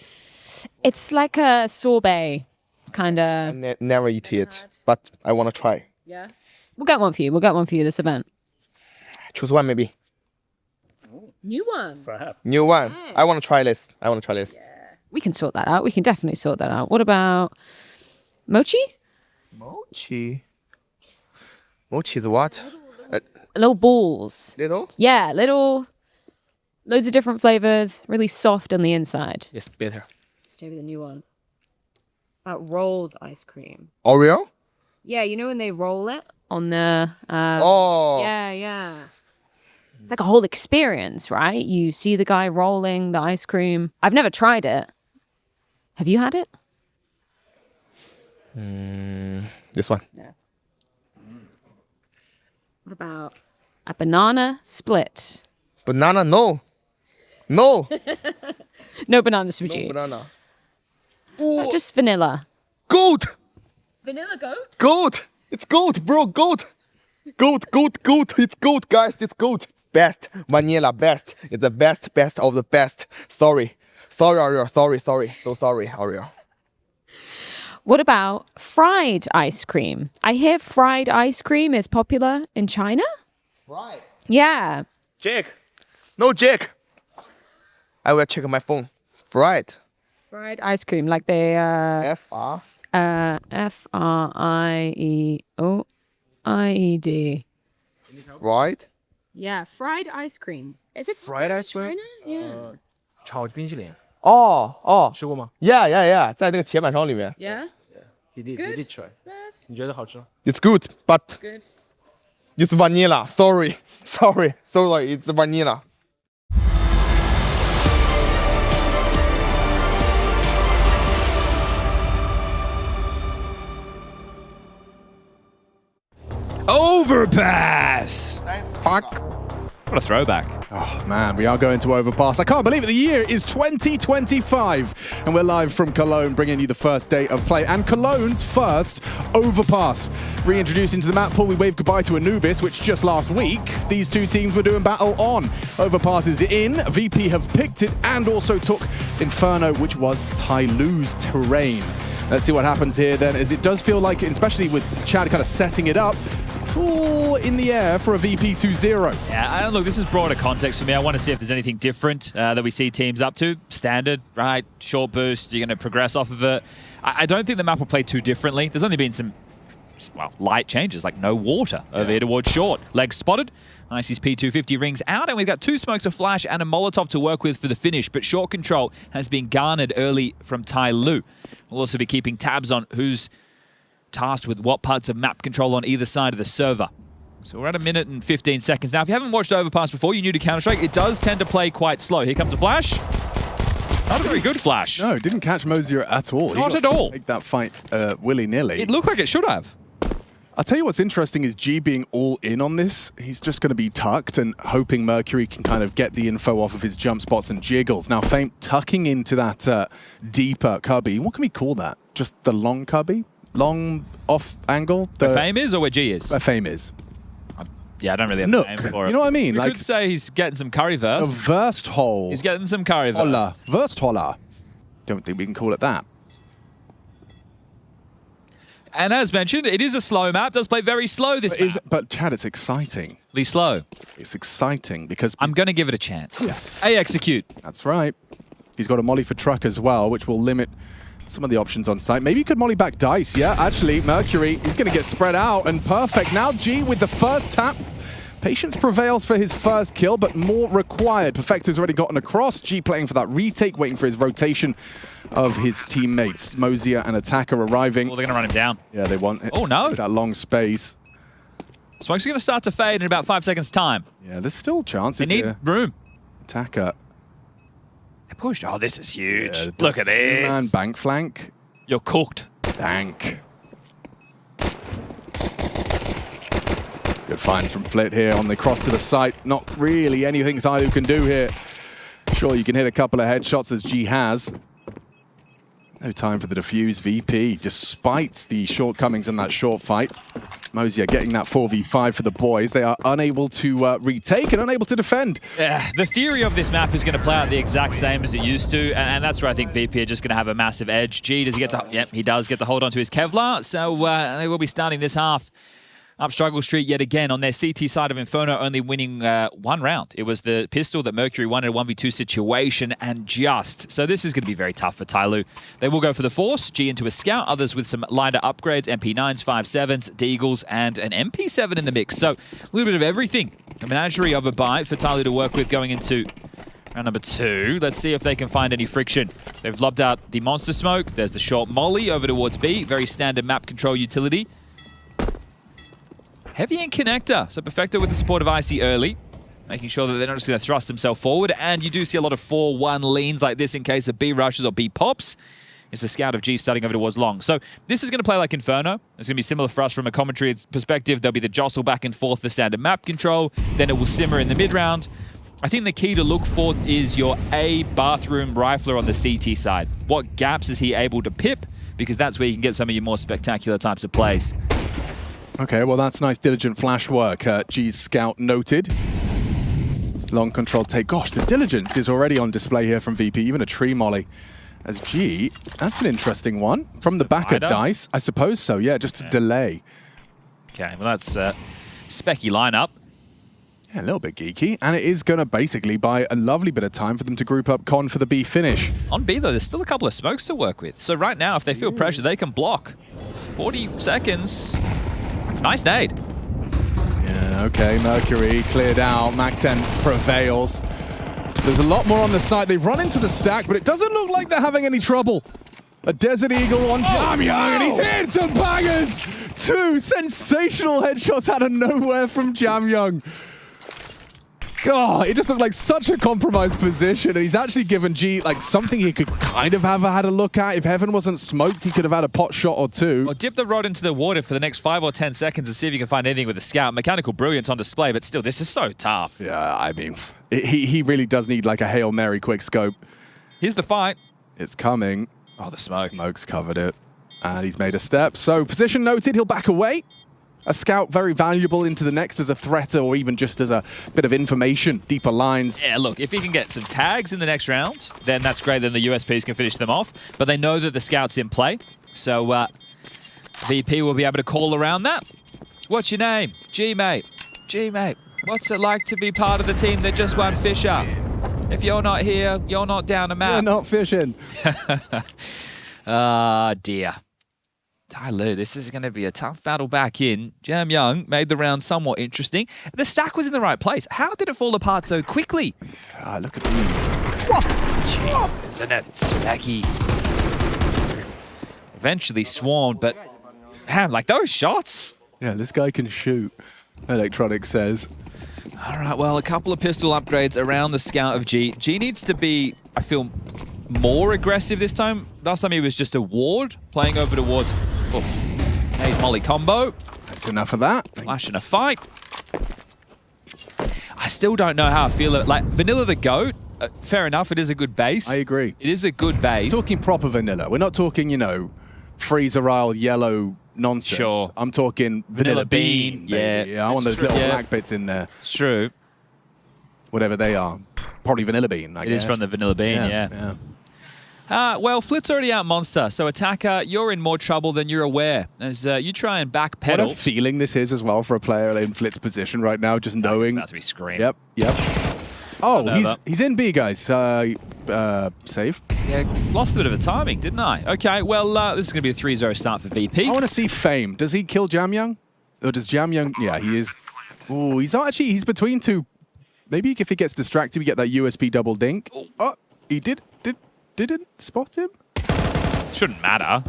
It's like a sorbet, kind of. Never eat it, but I want to try. Yeah. We'll get one for you. We'll get one for you this event. Choose one maybe. New one. New one. Hey. I want to try this. Yeah. We can sort that out. We can definitely sort that out. What about mochi? Mochi is what? Little balls. Little? Yeah, little. Loads of different flavors. Really soft on the inside. It's better. Let's do the new one. About rolled ice cream. Oreo? Yeah, you know when they roll it on the... Oh. Yeah. It's like a whole experience, right? You see the guy rolling the ice cream. I've never tried it. Have you had it? This one. No. What about a banana split? Banana, no. No. No bananas for G. No banana. Just vanilla. Goat. Vanilla goat? Goat. It's goat, bro. Goat. It's goat, guys. It's goat. Best. Vanilla, best. It's the best of the best. Sorry, Oreo. Sorry. So sorry, Oreo. What about fried ice cream? I hear fried ice cream is popular in China. Fried? Yeah. Jake. No, Jake. I will check my phone. Fried. Fried ice cream, like they F-R-I-E-O-I-E-D. Fried? Yeah, fried ice cream. Is it fried ice cream? China? Yeah. 炒冰淇淋。哦，吃过吗 Yeah，在那个铁板烧里面。Yeah. You did try. 你觉得好吃 It's good, but Good. it's vanilla. Sorry. It's vanilla. Overpass! Fuck. What a throwback. Oh man, we are going to Overpass. I can't believe it. The year is 2025 and we're live from Cologne bringing you the first day of play and Cologne's first Overpass. Reintroducing to the map pool, we waved goodbye to Anubis, which just last week these two teams were doing battle on. Overpass is in, VP have picked it and also took Inferno, which was TYLOO's terrain. Let's see what happens here then, as it does feel like, especially with Chad kind of setting it up, it's all in the air for a VP 2-0. Yeah, look, this is broader context for me. I want to see if there's anything different that we see teams up to. Standard, right? Short boost, you're going to progress off of it. I don't think the map will play too differently. There's only been some, well, light changes, like no water over here towards short. Legs spotted. Icy's P250 rings out, and we've got 2 smokes, a flash, and a Molotov to work with for the finish, but short control has been garnered early from TYLOO. We'll also be keeping tabs on who's tasked with what parts of map control on either side of the server. So we're at 1 minute and 15 seconds now. If you haven't watched Overpass before, you're new to Counter-Strike, it does tend to play quite slow. Here comes a flash. Not a very good flash. No, didn't catch Mosier at all. Not at all. Make that fight willy-nilly. It looked like it should have. I'll tell you what's interesting is G being all in on this. He's just going to be tucked and hoping Mercury can kind of get the info off of his jump spots and jiggles. Now, Fame tucking into that deeper cubby. What can we call that? Just the long cubby? Long off angle? Where Fame is or where G is? Where Fame is. Yeah, I don't really have a name for it. You know what I mean? You like, could say he's getting some curry verse. A versed hole. He's getting some curry verse. Holla. Versed holla. Don't think we can call it that. And as mentioned, it is a slow map. Does play very slow this map. But Chad, it's exciting. Slow. It's exciting because... I'm going to give it a chance. Yes. A execute. That's right. He's got a molly for truck as well, which will limit some of the options on site. Maybe you could molly back Dice. Yeah, actually, Mercury, he's going to get spread out and perfect. Now G with the first tap. Patience prevails for his first kill, but more required. Perfecto's already gotten across. G playing for that retake, waiting for his rotation of his teammates. Mosier and Attacker arriving. Oh, they're going to run him down. Yeah, they want it. Oh, no. With that long space. Smoke's going to start to fade in about 5 seconds' time. Yeah, there's still chances They need here. room. Attacker. They pushed. Oh, this is huge. Yeah, Look at this. Man, bank flank. You're cooked. Bank. Good finds from Flit here on the cross to the site. Not really anything TYLOO can do here. Sure, you can hit a couple of headshots as G has. No time for the defuse VP, despite the shortcomings in that short fight. Mosier getting that 4v5 for the boys. They are unable to retake and unable to defend. Yeah, the theory of this map is going to play out the exact same as it used to, and that's where I think VP are just going to have a massive edge. G, does he get to... Yep, he does get to hold on to his Kevlar, so they will be starting this half up struggle street yet again. On their CT side of Inferno, only winning 1 round. It was the pistol that Mercury won in a 1v2 situation, and just. So this is going to be very tough for TYLOO. They will go for the Force, G into a Scout, others with some lighter upgrades, MP9s, 5.7s, Deagles, and an MP7 in the mix. So a little bit of everything. A menagerie of a bite for TYLOO to work with going into round number 2. Let's see if they can find any friction. They've lobbed out the Monster Smoke. There's the short molly over towards B. Very standard map control utility. Heavy in connector, so Perfecto with the support of Icy early, making sure that they're not just going to thrust themselves forward, and you do see a lot of 4-1 leans like this in case of B rushes or B pops. It's the Scout of G starting over towards Long. So this is going to play like Inferno. It's going to be similar for us from a commentary perspective. There'll be the jostle back and forth for standard map control, then it will simmer in the mid-round. I think the key to look for is your A bathroom rifler on the CT side. What gaps is he able to pip? Because that's where you can get some of your more spectacular types of plays. Okay, well, that's nice, diligent flash work. G's Scout noted. Long control take. Gosh, the diligence is already on display here from VP, even a tree molly. As G, that's an interesting one. From the back of Dice, I suppose so, yeah, just to delay. Okay, well, that's specky lineup. Yeah, a little bit geeky, and it is going to basically buy a lovely bit of time for them to group up Con for the B finish. On B, though, there's still a couple of smokes to work with. So right now, if they feel pressure, they can block. 40 seconds. Nice nade. Yeah, okay, Mercury cleared out. Mac-10 prevails. There's a lot more on the site. They've run into the stack, but it doesn't look like they're having any trouble. A Desert Eagle on Jamyang, and he's hit some bangers! 2 sensational headshots out of nowhere from Jamyang. God, it just looked like such a compromised position, and he's actually given G like something he could kind of have had a look at. If Heaven wasn't smoked, he could have had a pot shot or 2. Well, dip the rod into the water for the next 5 or 10 seconds and see if you can find anything with the Scout. Mechanical brilliance on display, but still, this is so tough. Yeah, I mean, he really does need like a Hail Mary quick scope. Here's the fight. It's coming. Oh, the smoke. Smoke's covered it. And he's made a step. So position noted, he'll back away. A Scout very valuable into the next as a threat or even just as a bit of information, deeper lines. Yeah, look, if he can get some tags in the next round, then that's great. Then the USPs can finish them off. But they know that the Scout's in play. So VP will be able to call around that. What's your name? G-Mate. G-Mate. What's it like to be part of the team that just won Fisher? If you're not here, you're not down a map. You're not fishing. Ah, dear. TYLOO, this is going to be a tough battle back in. Jamyang made the round somewhat interesting. The stack was in the right place. How did it fall apart so quickly? Look at these. Jeez, isn't it specky? Eventually swarmed, but damn, like those shots. Yeah, this guy can shoot, Electronic says. All right, well, a couple of pistol upgrades around the Scout of G. G needs to be, I feel, more aggressive this time. Last time he was just a ward, playing over towards... Oh, made molly combo. That's enough of that. Flash in a fight. I still don't know how I feel. Like, Vanilla the GOAT, fair enough, it is a good base. I agree. It is a good base. Talking proper vanilla. We're not talking, you know, freezer aisle yellow nonsense. Sure. I'm talking vanilla bean. Yeah. I want those little black bits in there. It's true. Whatever they are. Probably vanilla bean, I guess. It is from the vanilla bean, yeah. Well, Flit's already out Monster, so Attacker, you're in more trouble than you're aware. As you try and backpedal. What a feeling this is as well for a player in Flit's position right now, just knowing. He's about to be screamed. Yep. Oh, he's in B, guys. save. Yeah, lost a bit of a timing, didn't I? Okay, well, this is going to be a 3-0 start for VP. I want to see Fame. Does he kill Jamyoung? Or does Jamyoung... Yeah, he is... Ooh, he's not actually... He's between two... Maybe if he gets distracted, we get that USP double dink. Oh, he didn't spot him? Shouldn't matter.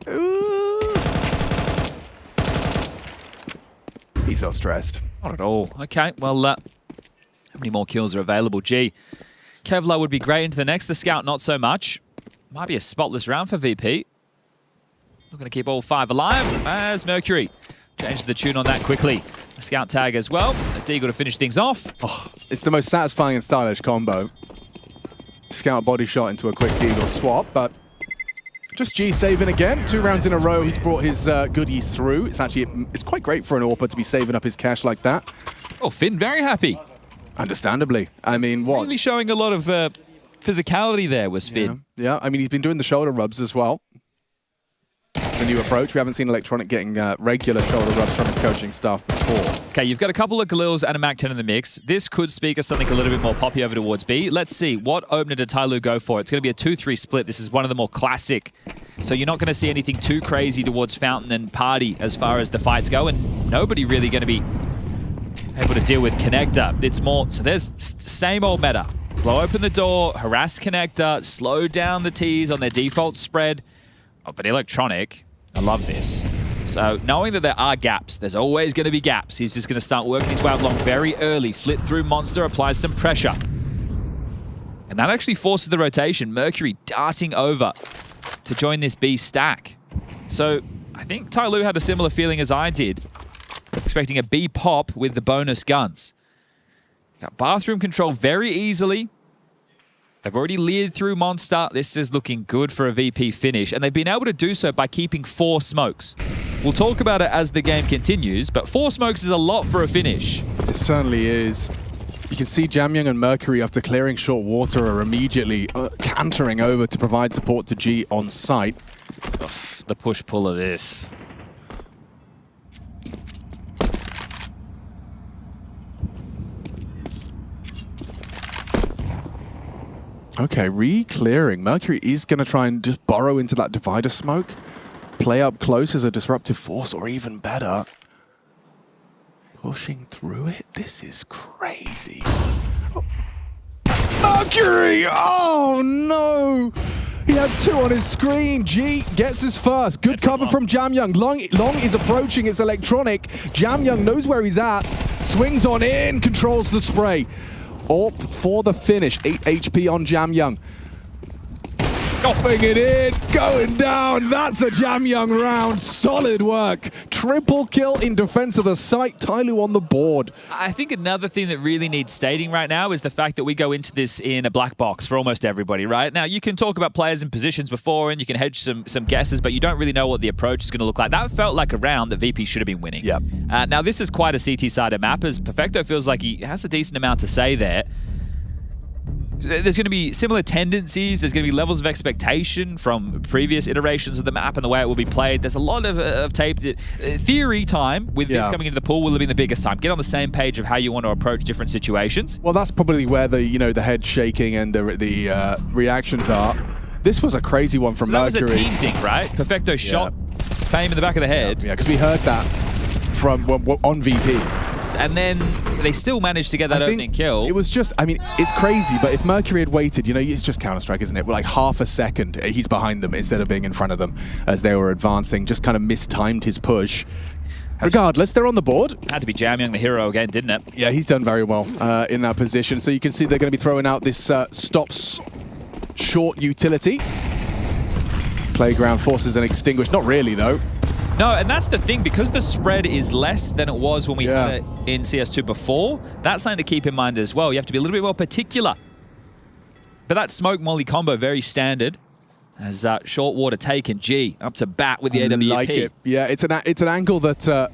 Ooh. He's not stressed. Not at all. Okay, well, how many more kills are available? Gee, Kevlar would be great into the next. The Scout, not so much. Might be a spotless round for VP. Not going to keep all 5 alive as Mercury changes the tune on that quickly. A Scout tag as well. A Deagle to finish things off. Oh, it's the most satisfying and stylish combo. Scout body shot into a quick Deagle swap, but just G saving again. 2 rounds in a row, he's brought his goodies through. It's quite great for an AWPer to be saving up his cash like that. Oh, Finn, very happy. Understandably. I mean, what? Really showing a lot of physicality there was Finn. Yeah, I mean, he's been doing the shoulder rubs as well. The new approach. We haven't seen Electronic getting regular shoulder rubs from his coaching staff before. Okay, you've got a couple of Galils and a Mac-10 in the mix. This could speak of something a little bit more poppy over towards B. Let's see, what opener did TYLOO go for? It's going to be a 2-3 split. This is one of the more classic. So you're not going to see anything too crazy towards Fountain and Party as far as the fights go, and nobody really going to be able to deal with Connector. It's more, so there's same old meta. Blow open the door, harass Connector, slow down the T's on their default spread. Oh, but Electronic, I love this. So knowing that there are gaps, there's always going to be gaps. He's just going to start working his way along very early. Flit through Monster, applies some pressure. And that actually forces the rotation. Mercury darting over to join this B stack. So I think TYLOO had a similar feeling as I did, expecting a B pop with the bonus guns. Got bathroom control very easily. They've already leered through Monster. This is looking good for a VP finish, and they've been able to do so by keeping 4 smokes. We'll talk about it as the game continues, but 4 smokes is a lot for a finish. It certainly is. You can see Jamyoung and Mercury, after clearing short water, are immediately cantering over to provide support to G on site. Ugh, the push-pull of this. Okay, re-clearing. Mercury is going to try and just burrow into that divider smoke. Play up close as a disruptive force, or even better, pushing through it. This is crazy. Oh. Mercury! Oh, no! He had 2 on his screen. G gets his first. Good cover from Jamyoung. Long is approaching. It's Electronic. Jamyoung knows where he's at. Swings on in, controls the spray. AWP for the finish. 8 HP on Jamyoung. Dropping it in, going down. That's a Jamyoung round. Solid work. Triple kill in defense of the site. TYLOO on the board. I think another thing that really needs stating right now is the fact that we go into this in a black box for almost everybody, right? Now, you can talk about players and positions before, and you can hedge some guesses, but you don't really know what the approach is going to look like. That felt like a round that VP should have been winning. Yep. Now, this is quite a CT-sided map, as Perfecto feels like he has a decent amount to say there. There's going to be similar tendencies. There's going to be levels of expectation from previous iterations of the map and the way it will be played. There's a lot of tape. Theory time with this coming into the pool will have been the biggest time. Get on the same page of how you want to approach different situations. Well, that's probably where the head shaking and the reactions are. This was a crazy one from Mercury. That was a team dink, right? Perfecto shot Fame in the back of the head. Yeah, because we heard that from on VP. And then they still managed to get that opening kill. It was just, I mean, it's crazy, but if Mercury had waited, it's just Counter-Strike, isn't it? Like half a second, he's behind them instead of being in front of them as they were advancing, just kind of mistimed his push. Regardless, they're on the board. Had to be Jamyoung the hero again, didn't it? Yeah, he's done very well in that position. So you can see they're going to be throwing out this stops short utility. Playground forces and extinguish. Not really, though. No, and that's the thing, because the spread is less than it was when we had it in CS2 before, that's something to keep in mind as well. You have to be a little bit more particular. But that smoke molly combo, very standard. As short water taken, G up to bat with the AWP. Like it. Yeah, it's an angle that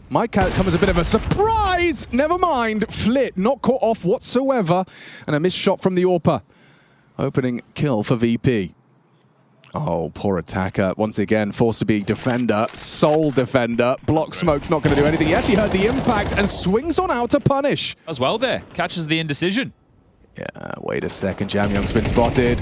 might come as a bit of a surprise. Never mind. Flit not caught off whatsoever. And a missed shot from the AWPer. Opening kill for VP. Oh, poor attacker. Once again, forced to be defender, sole defender. Block smoke's not going to do anything. He actually heard the impact and swings on out to punish. As well there. Catches the indecision. Yeah, wait a second. Jamyoung's been spotted.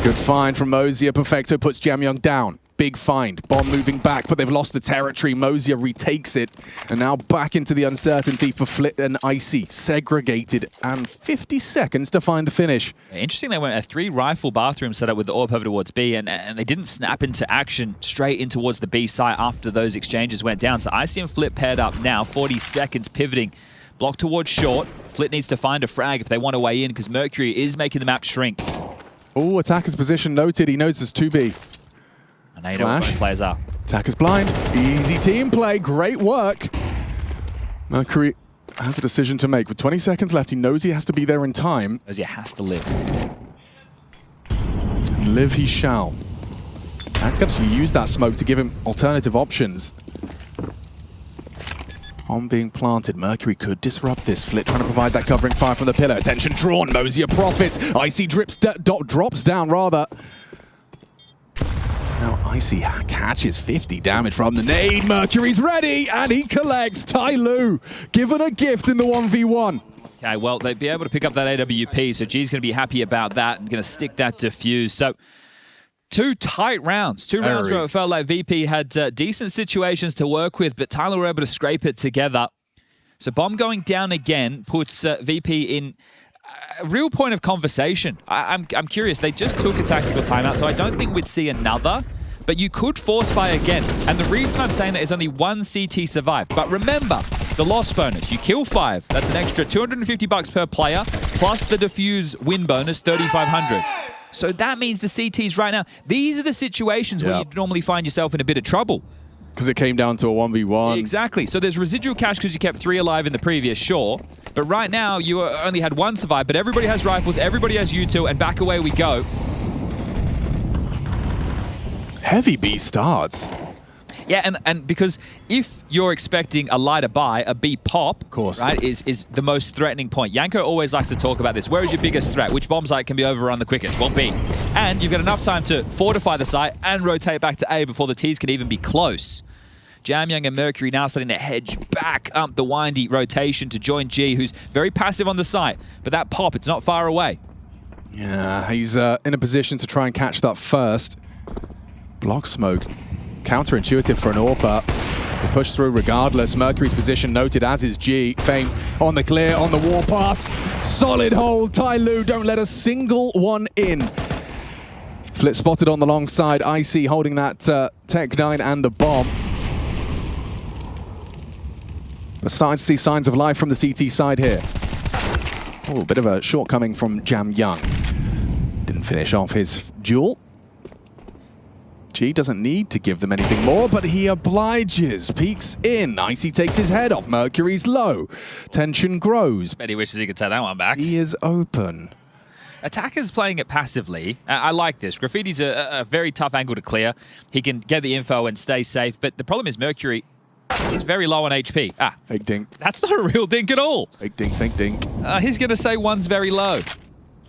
Good find from Mosier. Perfecto puts Jamyoung down. Big find. Bomb moving back, but they've lost the territory. Mosier retakes it. And now back into the uncertainty for Flit and Icy. Segregated and 50 seconds to find the finish. Interesting, they went a 3-rifle bathroom setup with the AWP over towards B, and they didn't snap into action straight in towards the B site after those exchanges went down. So Icy and Flit paired up now, 40 seconds pivoting. Block towards short. Flit needs to find a frag if they want to weigh in, because Mercury is making the map shrink. Oh, attacker's position noted. He knows there's 2B. And now you know what both players are. Attacker's blind. Easy team play. Great work. Mercury has a decision to make. With 20 seconds left, he knows he has to be there in time. Knows he has to live. Live he shall. That's got to use that smoke to give him alternative options. On being planted, Mercury could disrupt this. Flit trying to provide that covering fire from the pillar. Attention drawn. Mosier profits. Icy drops down rather. Now Icy catches 50 damage from the nade. Mercury's ready, and he collects TYLOO, given a gift in the 1v1. Okay, well, they'd be able to pick up that AWP, so G's going to be happy about that and going to stick that defuse. So, 2 tight rounds. 2 rounds where it felt like VP had decent situations to work with, but TYLOO were able to scrape it together. So, Bomb going down again puts VP in a real point of conversation. I'm curious. They just took a tactical timeout, so I don't think we'd see another. But you could force fire again. And the reason I'm saying that is only 1 CT survived. But remember, the loss bonus. You kill 5. That's an extra $250 per player, plus the defuse win bonus, 3,500. So that means the CTs right now, these are the situations where you'd normally find yourself in a bit of trouble. Because it came down to a 1v1. Exactly. So there's residual cash because you kept 3 alive in the previous, sure. But right now, you only had 1 survive, but everybody has rifles, everybody has U2, and back away we go. Heavy B starts. Yeah, and because if you're expecting a lighter buy, a B pop, of course, right, is the most threatening point. Yanko always likes to talk about this. Where is your biggest threat? Which bomb site can be overrun the quickest? Well, B. And you've got enough time to fortify the site and rotate back to A before the T's can even be close. Jamyoung and Mercury now starting to hedge back up the windy rotation to join G, who's very passive on the site. But that pop, it's not far away. Yeah, he's in a position to try and catch that first. Block smoke. Counterintuitive for an AWP. They push through regardless. Mercury's position noted, as is G. Fame on the clear, on the warpath. Solid hold. TYLOO don't let a single one in. Flit spotted on the long side. Icy holding that Tech 9 and the bomb. We're starting to see signs of life from the CT side here. Oh, a bit of a shortcoming from Jamyoung. Didn't finish off his duel. G doesn't need to give them anything more, but he obliges. Peeks in. Icy takes his head off. Mercury's low. Tension grows. Bet he wishes he could take that one back. He is open. Attacker's playing it passively. I like this. Graffiti's a very tough angle to clear. He can get the info and stay safe, but the problem is Mercury is very low on HP. Ah. Fake dink. That's not a real dink at all. Fake dink, fake dink. He's going to say one's very low.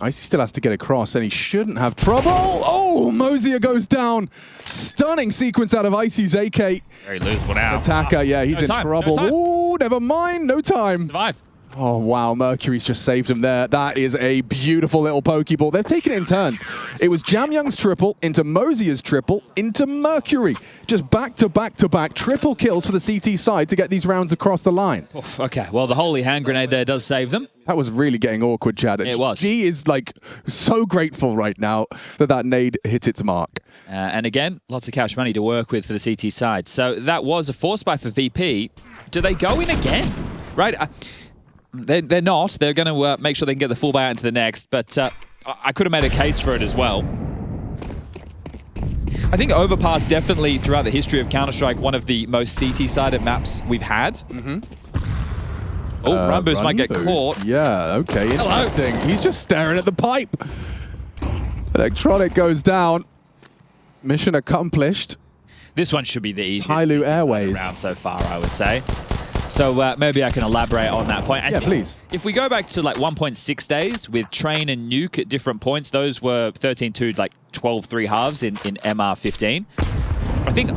Icy still has to get across, and he shouldn't have trouble. Oh, Mosier goes down. Stunning sequence out of Icy's AK. Very losable now. Attacker, yeah, he's in trouble. Oh, never mind. No time. Survive. Oh, wow. Mercury's just saved him there. That is a beautiful little Pokeball. They've taken it in turns. It was Jamyoung's triple into Mosier's triple into Mercury. Just back to back to back. Triple kills for the CT side to get these rounds across the line. Oof, okay, well, the holy hand grenade there does save them. That was really getting awkward, Chad. It was. G is like so grateful right now that nade hit its mark. And again, lots of cash money to work with for the CT side. So that was a force buy for VP. Do they go in again? Right? They're not. They're going to make sure they can get the full buyout into the next, but I could have made a case for it as well. I think Overpass definitely, throughout the history of Counter-Strike, one of the most CT-sided maps we've had. Mm-hmm. Oh, Run Boost might get caught. Yeah, okay, interesting. Hello. He's just staring at the pipe. Electronic goes down. Mission accomplished. This one should be the easiest TYLOO Airways round so far, I would say. So maybe I can elaborate on that point. Yeah, please. If we go back to like 1.6 days with Train and Nuke at different points, those were 13-2, like 12-3 halves in MR15. I think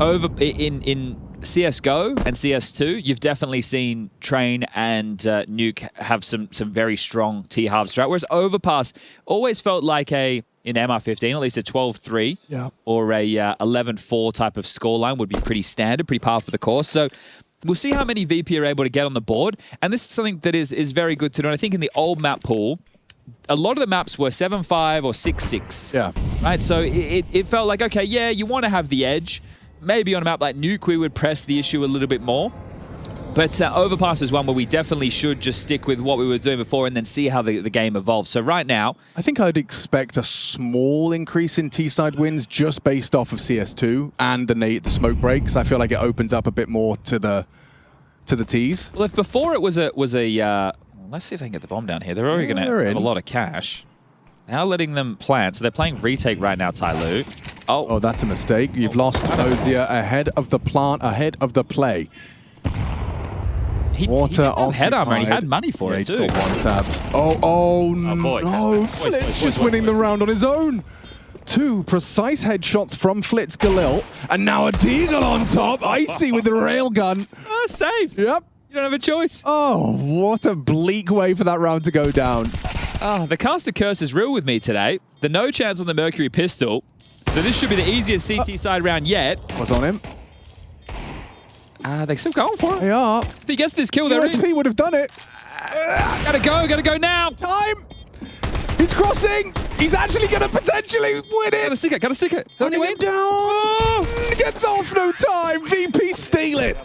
in CSGO and CS2, you've definitely seen Train and Nuke have some very strong T-halves throughout, whereas Overpass always felt like in MR15, at least a 12-3 or a 11-4 type of scoreline would be pretty standard, pretty par for the course. So we'll see how many VP are able to get on the board. And this is something that is very good to know. And I think in the old map pool, a lot of the maps were 7-5 or 6-6. Yeah. Right? So it felt like, okay, yeah, you want to have the edge. Maybe on a map like Nuke, we would press the issue a little bit more. But Overpass is one where we definitely should just stick with what we were doing before and then see how the game evolves. So right now, I think I'd expect a small increase in T-side wins just based off of CS2 and the smoke breaks. I feel like it opens up a bit more to the Ts. Well, if before it was a let's see if they can get the bomb down here. They're already going to have a lot of cash. Now letting them plant. So they're playing retake right now, TYLOO. Oh, that's a mistake. You've lost Ozia ahead of the plant, ahead of the play. He did have head armor and he had money for it too. He's got one tapped. Oh no, Flitz just winning the round on his own. 2 precise headshots from Flitz Galil, and now a Deagle on top. Icy with the railgun. Safe. Yep. You don't have a choice. Oh, what a bleak way for that round to go down. Oh, the caster curse is real with me today. The no chance on the Mercury pistol. So this should be the easiest CT side round yet. What's on him? They're still going for it. They are. If he gets this kill, they're in. USP would have done it. Gotta go now. Time. He's crossing. He's actually gonna potentially win it. Gotta stick it. Running him down. Oh. Gets off, no time. VP steal it.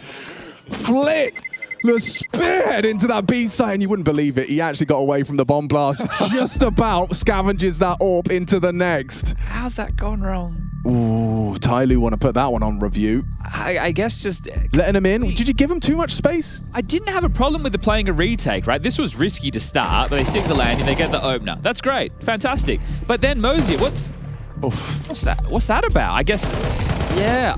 Flick. The spearhead into that B site, and you wouldn't believe it. He actually got away from the bomb blast. Just about scavenges that orb into the next. How's that gone wrong? Ooh, TYLOO want to put that one on review. I guess just... letting him in. Did you give him too much space? I didn't have a problem with the playing a retake, right? This was risky to start, but they stick the landing, they get the opener. That's great. Fantastic. But then Mosier, what's that? What's that about? I guess, yeah.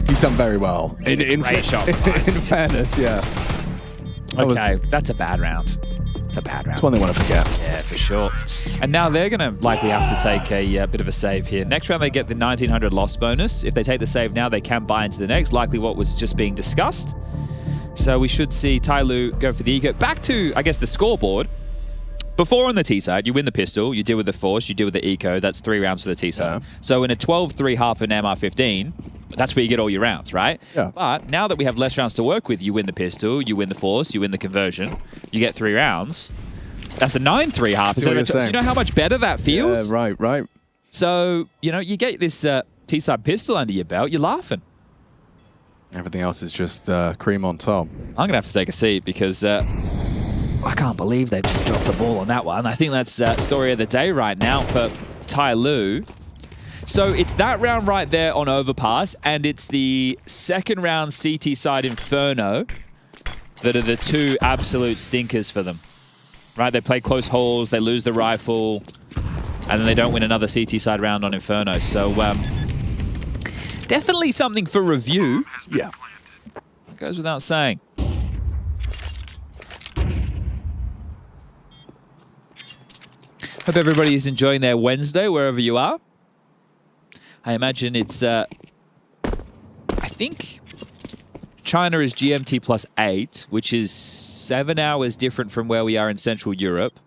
He's done very well. In fairness, yeah. Okay, that's a bad round. It's a bad round. It's one they want to forget. Yeah, for sure. And now they're going to likely have to take a bit of a save here. Next round, they get the 1900 loss bonus. If they take the save now, they can buy into the next, likely what was just being discussed. So we should see TYLOO go for the eco. Back to, I guess, the scoreboard. Before on the T side, you win the pistol, you deal with the force, you deal with the eco. That's 3 rounds for the T side. Yeah. So in a 12-3 half in MR15, that's where you get all your rounds, right? Yeah. But now that we have less rounds to work with, you win the pistol, you win the force, you win the conversion, you get 3 rounds. That's a 9-3 half. You know how much better that feels? Yeah, right. So, you get this T-side pistol under your belt, you're laughing. Everything else is just cream on top. I'm going to have to take a seat because I can't believe they've just dropped the ball on that one. I think that's story of the day right now for TYLOO. So it's that round right there on Overpass, and it's the second round CT side Inferno that are the 2 absolute stinkers for them. Right, they play close halls, they lose the rifle, and then they don't win another CT side round on Inferno. So definitely something for review. Yeah. It goes without saying. Hope everybody is enjoying their Wednesday wherever you are. I imagine it's, I think China is GMT +8, which is 7 hours different from where we are in Central Europe.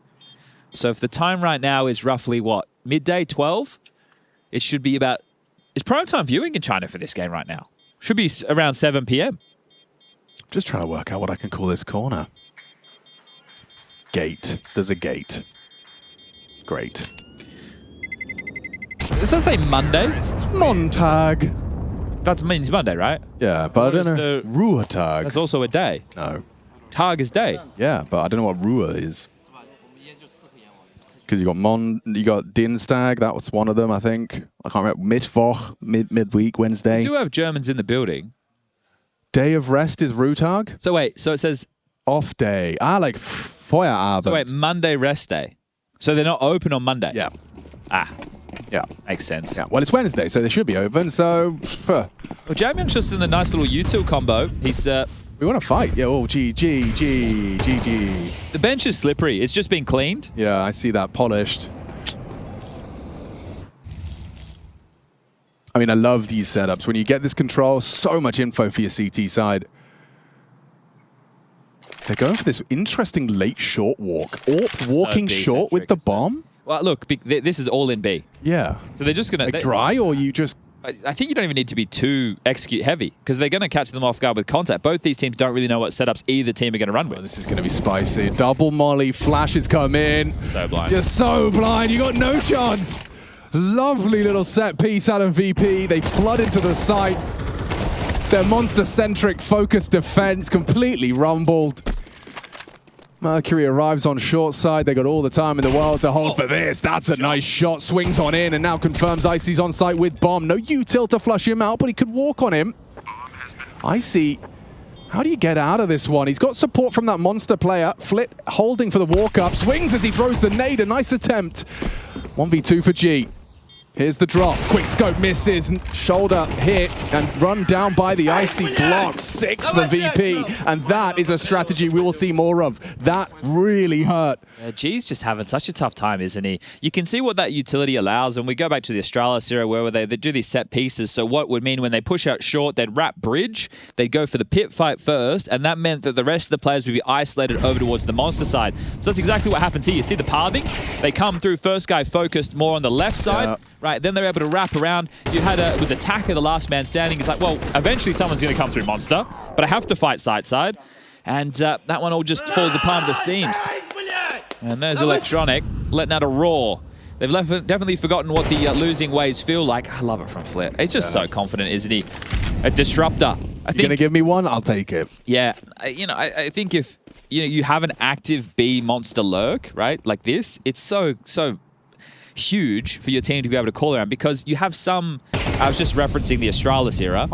So if the time right now is roughly, what, midday, 12? It should be about... It's prime time viewing in China for this game right now. Should be around 7 p.m. Just trying to work out what I can call this corner. Gate. There's a gate. Great. Does that say Monday? Montag. That means Monday, right? Yeah, but I don't know. Ruhetag. That's also a day. No. Tag is day. Yeah, but I don't know what Ruhe is. Because you got Dienstag, that was one of them, I think. I can't remember. Mittwoch, midweek, Wednesday. We do have Germans in the building. Day of rest is Ruhetag. So wait, so it says... Off day. Like Feierabend. So wait, Monday rest day. So they're not open on Monday? Yeah. Yeah. Makes sense. Yeah. Well, it's Wednesday, so they should be open, so... Well, Jamion's just in the nice little util combo. He's... we want to fight. Yeah, oh, GG. The bench is slippery. It's just been cleaned. Yeah, I see that polished. I mean, I love these setups. When you get this control, so much info for your CT side. They're going for this interesting late short walk. Orp walking short with the bomb? Well, look, this is all in B. Yeah. So they're just going to... Like dry, or you just... I think you don't even need to be too execute heavy because they're going to catch them off guard with contact. Both these teams don't really know what setups either team are going to run with. Oh, this is going to be spicy. Double molly, flashes come in. So blind. You're so blind, you got no chance. Lovely little set piece out of VP. They flood into the site. Their monster-centric focused defense completely rumbled. Mercury arrives on short side. They got all the time in the world to hold for this. That's a nice shot. Swings on in and now confirms Icy's on site with bomb. No util to flush him out, but he could walk on him. Icy, how do you get out of this one? He's got support from that monster player. Flit holding for the walk up. Swings as he throws the nade. A nice attempt. 1v2 for G. Here's the drop. Quick scope misses. Shoulder hit and run down by the Icy block. 6 for VP. And that is a strategy we will see more of. That really hurt. G's just having such a tough time, isn't he? You can see what that utility allows. And we go back to the Astralis era where they do these set pieces. So what would mean when they push out short, they'd wrap bridge. They'd go for the pit fight first. And that meant that the rest of the players would be isolated over towards the monster side. So that's exactly what happens here. You see the pathing? They come through. First guy focused more on the left side. Right, then they're able to wrap around. You had it was Attacker, the last man standing. It's like, well, eventually someone's going to come through Monster, but I have to fight side. And that one all just falls apart at the seams. And there's Electronic letting out a roar. They've definitely forgotten what the losing ways feel like. I love it from Flit. He's just so confident, isn't he? A disruptor. You're going to give me one? I'll take it. Yeah, I think if you have an active B monster lurk, right, like this, it's so huge for your team to be able to call around because you have some... I was just referencing the Astralis era.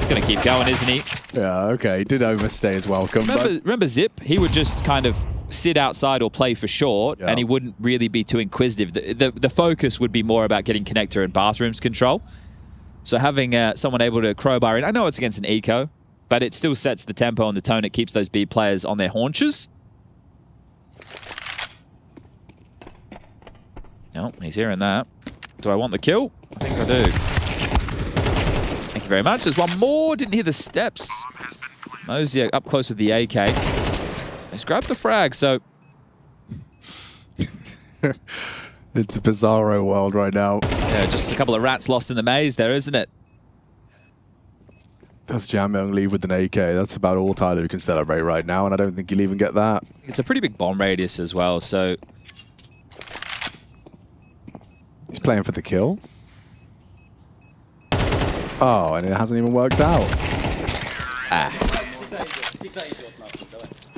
Going to keep going, isn't he? Yeah, okay. He did overstay his welcome. Remember Zip? He would just kind of sit outside or play for short and he wouldn't really be too inquisitive. The focus would be more about getting connector and bathrooms control. So having someone able to crowbar in, I know it's against an eco, but it still sets the tempo and the tone. It keeps those B players on their haunches. No, he's hearing that. Do I want the kill? I think I do. Thank you very much. There's one more. Didn't hear the steps. Mosier up close with the AK. He's grabbed the frag, so... It's a bizarro world right now. Yeah, just a couple of rats lost in the maze there, isn't it? Does Jamyoung leave with an AK? That's about all TYLOO can celebrate right now, and I don't think he'll even get that. It's a pretty big bomb radius as well, so... He's playing for the kill. Oh, and it hasn't even worked out. I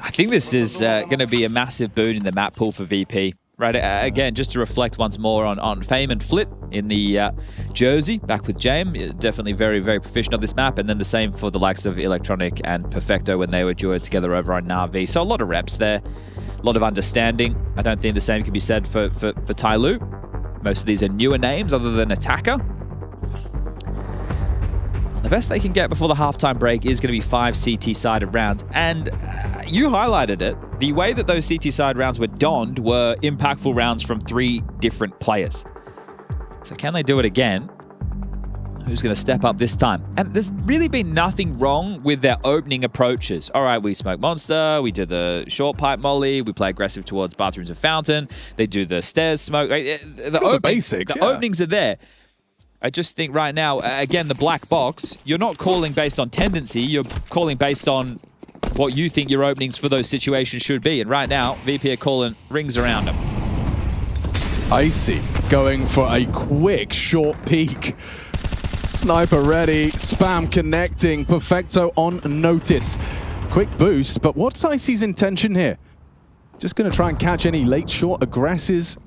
think this is going to be a massive boon in the map pool for VP. Right, again, just to reflect once more on Fame and Flit in the jersey, back with Jame. Definitely very, very proficient on this map. And then the same for the likes of Electronic and Perfecto when they were duoed together over on Na'Vi. So a lot of reps there, a lot of understanding. I don't think the same can be said for TYLOO. Most of these are newer names other than Attacker. The best they can get before the halftime break is going to be 5 CT-sided rounds. And you highlighted it. The way that those CT-side rounds were donned were impactful rounds from 3 different players. So can they do it again? Who's going to step up this time? And there's really been nothing wrong with their opening approaches. All right, we smoke monster, we do the short pipe molly, we play aggressive towards bathrooms and fountain, they do the stairs smoke. Right? The basics, the openings are there. I just think right now, again, the black box, you're not calling based on tendency, you're calling based on what you think your openings for those situations should be. And right now, VP are calling rings around them. Icy going for a quick short peek. Sniper ready, spam connecting, Perfecto on notice. Quick boost, but what's Icy's intention here? Just going to try and catch any late short aggresses.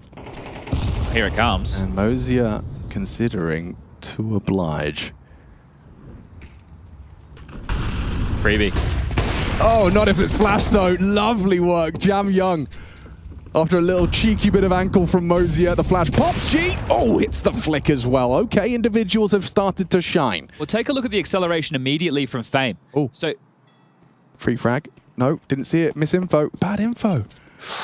Here it comes. And Mosier considering to oblige. Freebie. Oh, not if it's flash though. Lovely work, Jamyoung. After a little cheeky bit of ankle from Mosier, the flash pops G. Oh, hits the flick as well. Okay, individuals have started to shine. Well, take a look at the acceleration immediately from Fame. Oh, so free frag. No, didn't see it. Misinfo. Bad info.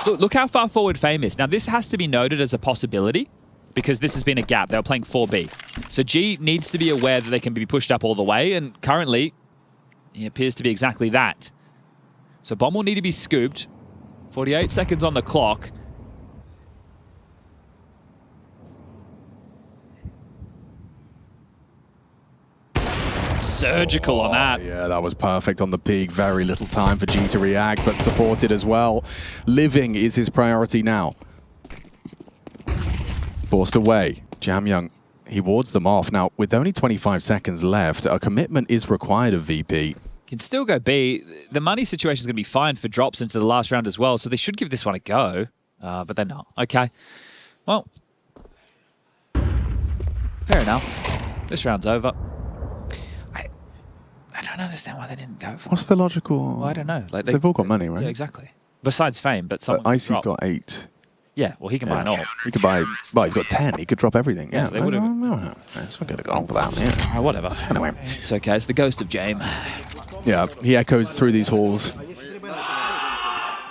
Look how far forward Fame is. Now, this has to be noted as a possibility. because this has been a gap. They were playing 4B. So G needs to be aware that they can be pushed up all the way, and currently, it appears to be exactly that. So bomb will need to be scooped. 48 seconds on the clock. Surgical on that. Yeah, that was perfect on the peak. Very little time for G to react, but supported as well. Living is his priority now. Forced away. Jamyoung, he wards them off. Now, with only 25 seconds left, a commitment is required of VP. Can still go B. The money situation is going to be fine for drops into the last round as well, so they should give this one a go, but they're not. Okay. Well, fair enough. This round's over. I don't understand why they didn't go for it. What's the logical... Well, I don't know. Like they've all got money, right? Yeah, exactly. Besides fame, but someone Icy's got 8. Yeah, well, he can buy an all. He could buy... Well, he's got 10. He could drop everything. Yeah, they would have... No. That's not going to go on for that, yeah. Whatever. Anyway. It's okay. It's the ghost of James. Yeah, he echoes through these halls.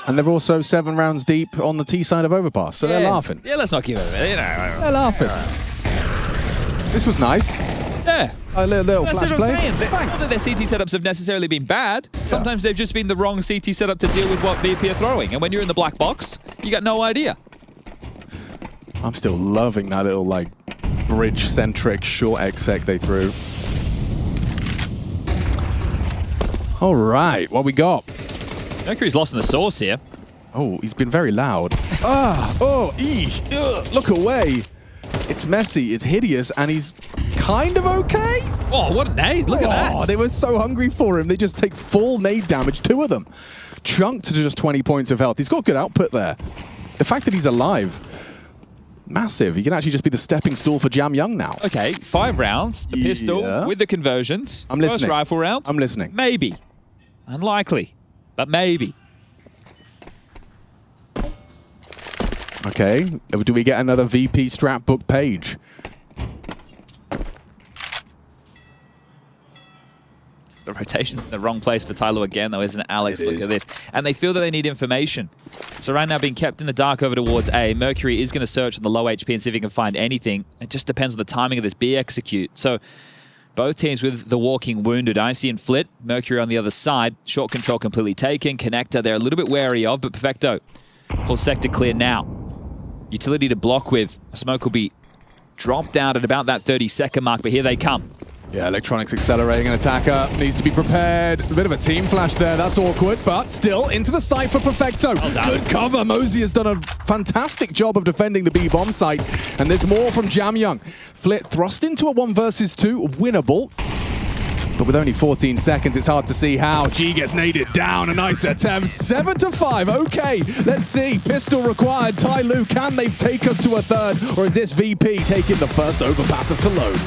And they're also 7 rounds deep on the T side of Overpass, so they're laughing. Yeah, let's not give it. You know. They're laughing. This was nice. Yeah. A little That's flash what I'm play. saying. Not that their CT setups have necessarily been bad. Sometimes they've just been the wrong CT setup to deal with what VP are throwing. And when you're in the black box, you got no idea. I'm still loving that little, like, bridge-centric short exec they threw. All right, what we got? Mercury's lost in the source here. Oh, he's been very loud. Look away. It's messy, it's hideous, and he's kind of okay. Oh, what a nade. Look at that. They were so hungry for him. They just take full nade damage, 2 of them. Chunked to just 20 points of health. He's got good output there. The fact that he's alive, massive. He can actually just be the stepping stool for Jamyoung now. Okay, 5 rounds. The pistol with the conversions. I'm listening. First rifle round. I'm listening. Maybe. Unlikely, but maybe. Okay, do we get another VP strap book page? The rotation's in the wrong place for TYLOO again, though, isn't it, Alex? Look at this. And they feel that they need information. So right now, being kept in the dark over towards A, Mercury is going to search on the low HP and see if he can find anything. It just depends on the timing of this B execute. So both teams with the walking wounded. Icy and Flit, Mercury on the other side. Short control completely taken. Connector they're a little bit wary of, but Perfecto. Whole sector clear now. Utility to block with. Smoke will be dropped out at about that 30-second mark, but here they come. Yeah, Electronics accelerating an attacker. Needs to be prepared. A bit of a team flash there. That's awkward, but still into the site for Perfecto. Good cover. Mosey has done a fantastic job of defending the B-bomb site. And there's more from Jamyoung. Flit thrust into a 1 versus 2. Winnable. But with only 14 seconds, it's hard to see how. G gets naded down. A nice attempt. 7-5. Okay, let's see. Pistol required. TYLOO, can they take us to a third? Or is this VP taking the first overpass of Cologne?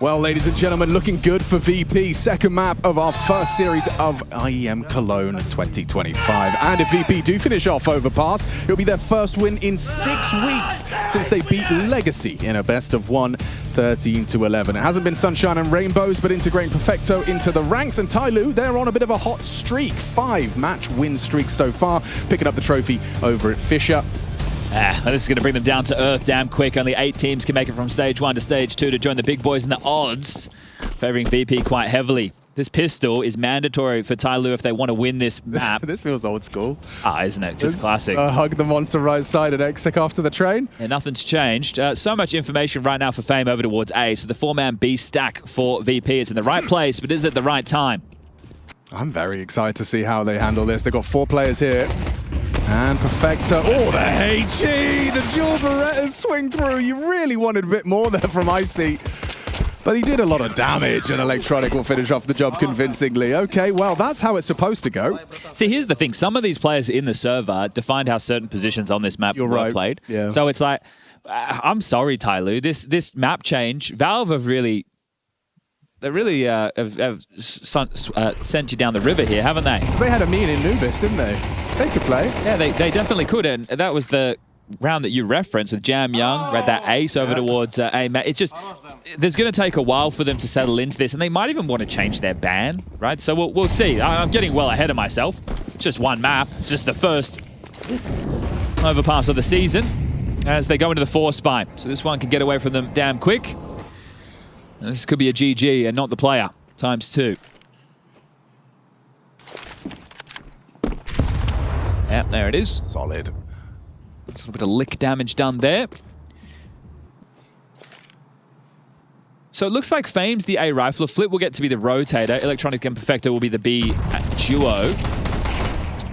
Well, ladies and gentlemen, looking good for VP. Second map of our first series of IEM Cologne 2025. And if VP do finish off Overpass, it'll be their first win in 6 weeks since they beat Legacy in a best-of-1, 13-11. It hasn't been sunshine and rainbows, but integrating Perfecto into the ranks. And TYLOO, they're on a bit of a hot streak. 5-match win streak so far, picking up the trophy over at Fisher. This is going to bring them down to earth damn quick. Only 8 teams can make it from stage 1 to stage 2 to join the big boys, and the odds favoring VP quite heavily. This pistol is mandatory for TYLOO if they want to win this map. This feels old school. Isn't it? Just classic. Hug the monster right side at Exec after the train. Yeah, nothing's changed. So much information right now for Fame over towards A. So the 4-man B stack for VP. It's in the right place, but is it the right time? I'm very excited to see how they handle this. They've got 4 players here. And Perfecto. Oh, the HE! The dual Berettas swing through. You really wanted a bit more there from Icy. But he did a lot of damage, and Electronic will finish off the job convincingly. Okay, well, that's how it's supposed to go. See, here's the thing. Some of these players in the server defined how certain positions on this map were played. Yeah. So it's like, I'm sorry, TYLOO. This map change, Valve have really... They really have sent you down the river here, haven't they? They had a mean in Nubis, didn't they? They could play. Yeah, they definitely could. And that was the round that you referenced with Jam Young, read that ace over towards A. It's just, there's going to take a while for them to settle into this, and they might even want to change their ban, right? So we'll see. I'm getting well ahead of myself. It's just one map. It's just the first Overpass of the season as they go into the 4 spy. So this one can get away from them damn quick. This could be a GG and not the player, ×2. Yep, there it is. Solid. Just a little bit of lick damage done there. So it looks like Fame's the A rifler. Flip will get to be the rotator. Electronic and Perfecto will be the B duo.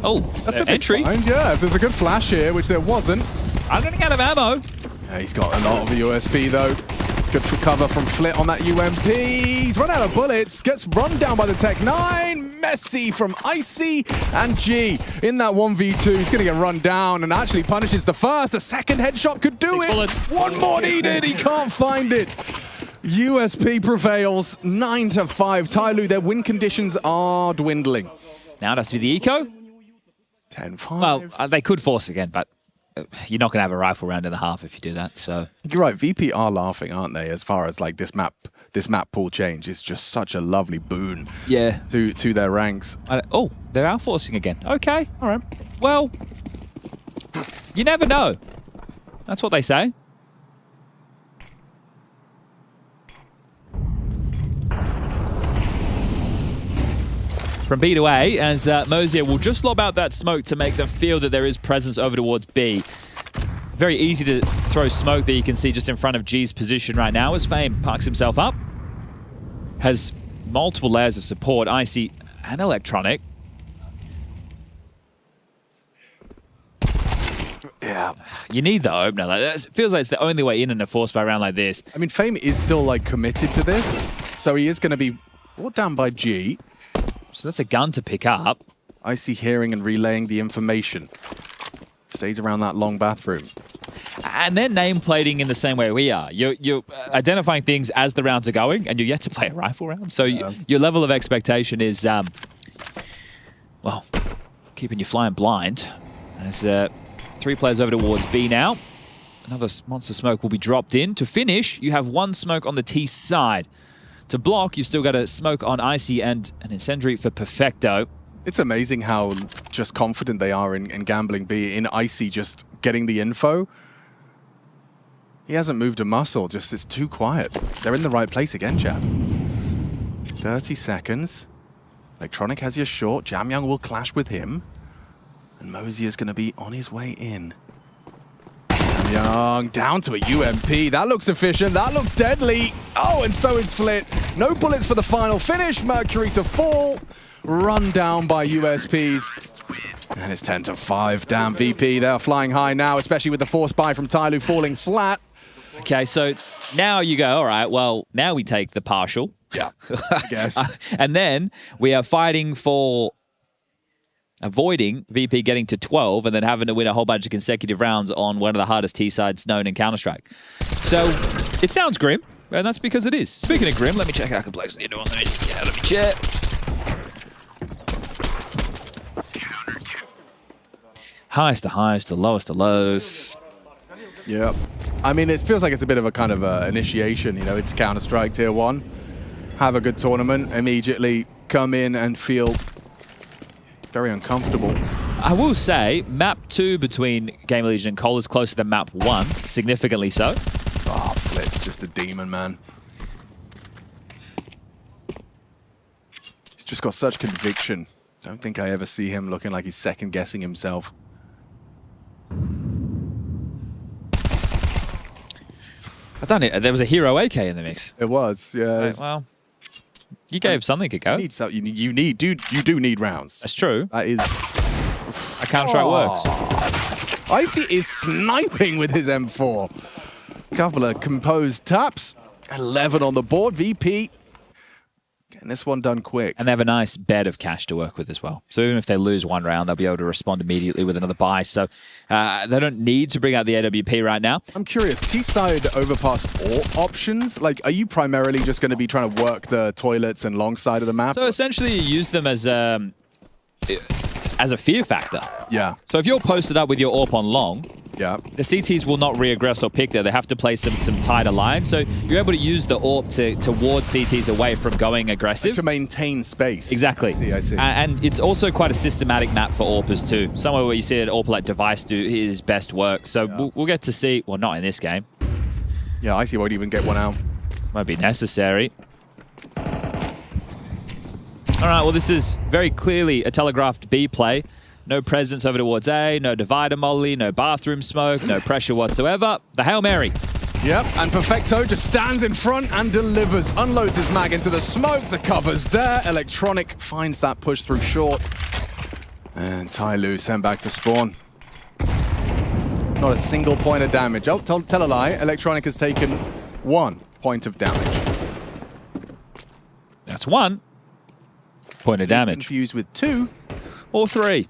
Oh, that's a entry. Big find, yeah, if there's a good flash here, which there wasn't. I'm running out of ammo. Yeah, he's got a lot of the USP though. Good for cover from Flit on that UMP. He's run out of bullets. Gets run down by the Tech 9. Messy from Icy and G in that 1v2. He's going to get run down and actually punishes the first. The second headshot could do it. Bullets. One more needed. He can't find it. USP prevails 9-5. TYLOO, their win conditions are dwindling. Now it has to be the eco. 10-5. Well, they could force again, but you're not going to have a rifle round in the half if you do that. So you're right. VP are laughing, aren't they? As far as like this map pool change is just such a lovely boon. Yeah. To their ranks. Oh, they're out forcing again. Okay. All right. Well, you never know. That's what they say. From B to A, as Mosier will just lob out that smoke to make them feel that there is presence over towards B. Very easy to throw smoke that you can see just in front of G's position right now as Fame parks himself up. Has multiple layers of support, Icy and Electronic. Yeah. You need the opener. It feels like it's the only way in a force by round like this. I mean, Fame is still like committed to this, so he is going to be brought down by G. So that's a gun to pick up. Icy hearing and relaying the information. Stays around that long bathroom. And they're nameplating in the same way we are. You're identifying things as the rounds are going, and you're yet to play a rifle round. So your level of expectation is, well, keeping you flying blind. There's 3 players over towards B now. Another monster smoke will be dropped in. To finish, you have 1 smoke on the T side. To block, you've still got a smoke on Icy and an incendiary for Perfecto. It's amazing how just confident they are in gambling B, in Icy just getting the info. He hasn't moved a muscle, just it's too quiet. They're in the right place again, chat. 30 seconds. Electronic has your short. Jam Young will clash with him. And Mosier's going to be on his way in. Young down to a UMP. That looks efficient. That looks deadly. Oh, and so is Flit. No bullets for the final finish. Mercury to fall. Run down by USPs. And it's 10-5. Damn, VP. They're flying high now, especially with the force buy from TYLOO falling flat. Okay, so now you go, all right, well, now we take the partial. Yeah, I guess. And then we are fighting for avoiding VP getting to 12 and then having to win a whole bunch of consecutive rounds on one of the hardest T-sides known in Counter-Strike. So it sounds grim. and that's because it is. Speaking of Grim, let me check how complex you're doing. Let me just get out of my chair. Highest to highest to lowest to lows. Yep. I mean, it feels like it's a bit of a kind of initiation, you know, into Counter-Strike Tier 1. Have a good tournament, immediately come in and feel very uncomfortable. I will say, map 2 between Gamer Legion and Cole is closer than map 1, significantly so. Oh, Flit's just a demon, man. He's just got such conviction. Don't think I ever see him looking like he's second-guessing himself. I don't know. There was a hero AK in the mix. It was, yeah. Right, well, you gave something a go. You do need rounds. That's true. That is. A Counter-Strike works. Icy is sniping with his M4. Couple of composed taps. 11 on the board. VP getting this one done quick. And they have a nice bed of cash to work with as well. So even if they lose one round, they'll be able to respond immediately with another buy. So they don't need to bring out the AWP right now. I'm curious, T-side overpass or options? Like, are you primarily just going to be trying to work the toilets and long side of the map? So essentially you use them as a fear factor. Yeah. So if you're posted up with your AWP on long, yeah, the CTs will not re-aggress or pick there. They have to play some tighter lines. So you're able to use the AWP to ward CTs away from going aggressive. To maintain space. Exactly. I see. And it's also quite a systematic map for AWPers too. Somewhere where you see an AWP like Device do his best work. So Yeah. we'll get to see, well, not in this game. Yeah, Icy won't even get one out. Might be necessary. All right, well, this is very clearly a telegraphed B play. No presence over towards A, no divider molly, no bathroom smoke, no pressure whatsoever. The Hail Mary. Yep, and Perfecto just stands in front and delivers. Unloads his mag into the smoke. The cover's there. Electronic finds that push through short. And TYLOO sent back to spawn. Not a single point of damage. Oh, tell a lie. Electronic has taken 1 point of damage. That's 1 point of damage. Confused with 2 or 3.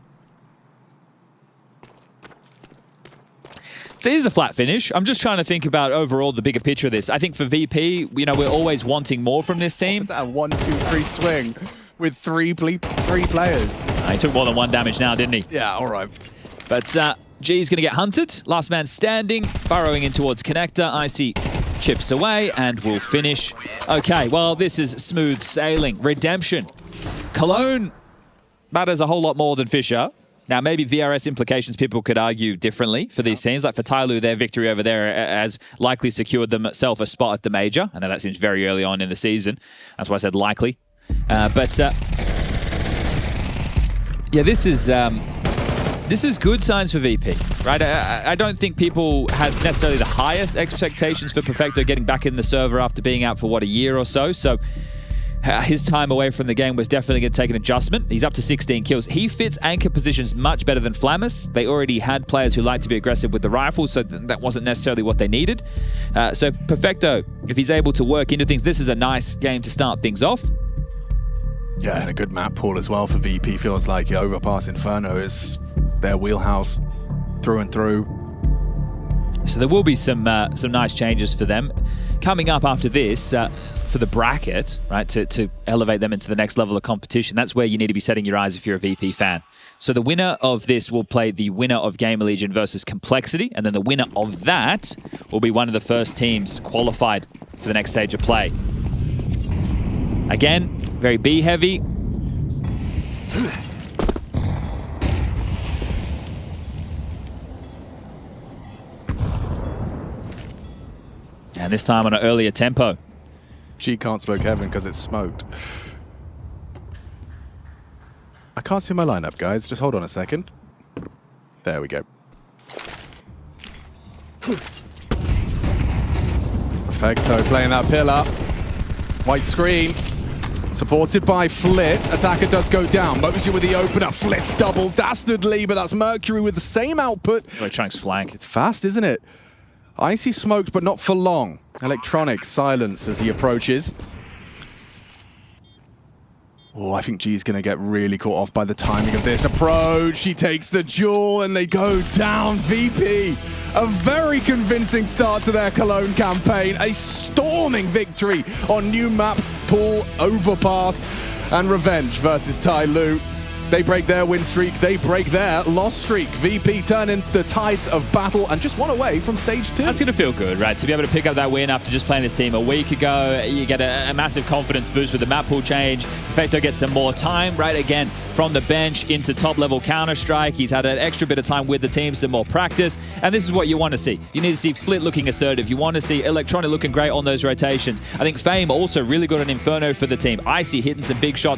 So here's a flat finish. I'm just trying to think about overall the bigger picture of this. I think for VP, you know, we're always wanting more from this team. What's that, a 1-2-3 swing with three players. He took more than 1 damage now, didn't he? Yeah, all right. But G's going to get hunted. Last man standing, burrowing in towards connector. Icy chips away and will finish. Okay, well, this is smooth sailing. Redemption. Cologne matters a whole lot more than Fisher. Now, maybe VRS implications people could argue differently for these teams. Like for TYLOO, their victory over there has likely secured themselves a spot at the major. I know that seems very early on in the season. That's why I said likely. Yeah, this is good signs for VP, right? I don't think people had necessarily the highest expectations for Perfecto getting back in the server after being out for, what, a year or so. So his time away from the game was definitely going to take an adjustment. He's up to 16 kills. He fits anchor positions much better than Flammus. They already had players who like to be aggressive with the rifle, so that wasn't necessarily what they needed. So Perfecto, if he's able to work into things, this is a nice game to start things off. Yeah, and a good map pool as well for VP. Feels like Overpass Inferno is their wheelhouse through and through. So there will be some nice changes for them. Coming up after this, for the bracket, right, to elevate them into the next level of competition, that's where you need to be setting your eyes if you're a VP fan. So the winner of this will play the winner of Gamer Legion versus Complexity, and then the winner of that will be one of the first teams qualified for the next stage of play. Again, very B heavy. And this time on an earlier tempo. She can't smoke heaven because it's smoked. I can't see my lineup, guys. Just hold on a second. There we go. Perfecto playing that pillar. White screen. Supported by Flit. Attacker does go down. Mozy with the opener. Flit's double dastardly, but that's Mercury with the same output. Chunk's flank. It's fast, isn't it? Icy smoked, but not for long. Electronic silence as he approaches. Oh, I think G's going to get really caught off by the timing of this approach. She takes the jewel and they go down. VP, a very convincing start to their Cologne campaign. A storming victory on new map pool Overpass, and revenge versus TYLOO. They break their win streak, they break their loss streak. VP turning the tides of battle and just one away from stage 2. That's going to feel good, right? To be able to pick up that win after just playing this team a week ago, you get a massive confidence boost with the map pool change. Perfecto gets some more time, right? Again, from the bench into top-level Counter-Strike. He's had an extra bit of time with the team, some more practice, and this is what you want to see. You need to see Flit looking assertive. You want to see Electronic looking great on those rotations. I think Fame also really good on Inferno for the team. Icy hitting some big shots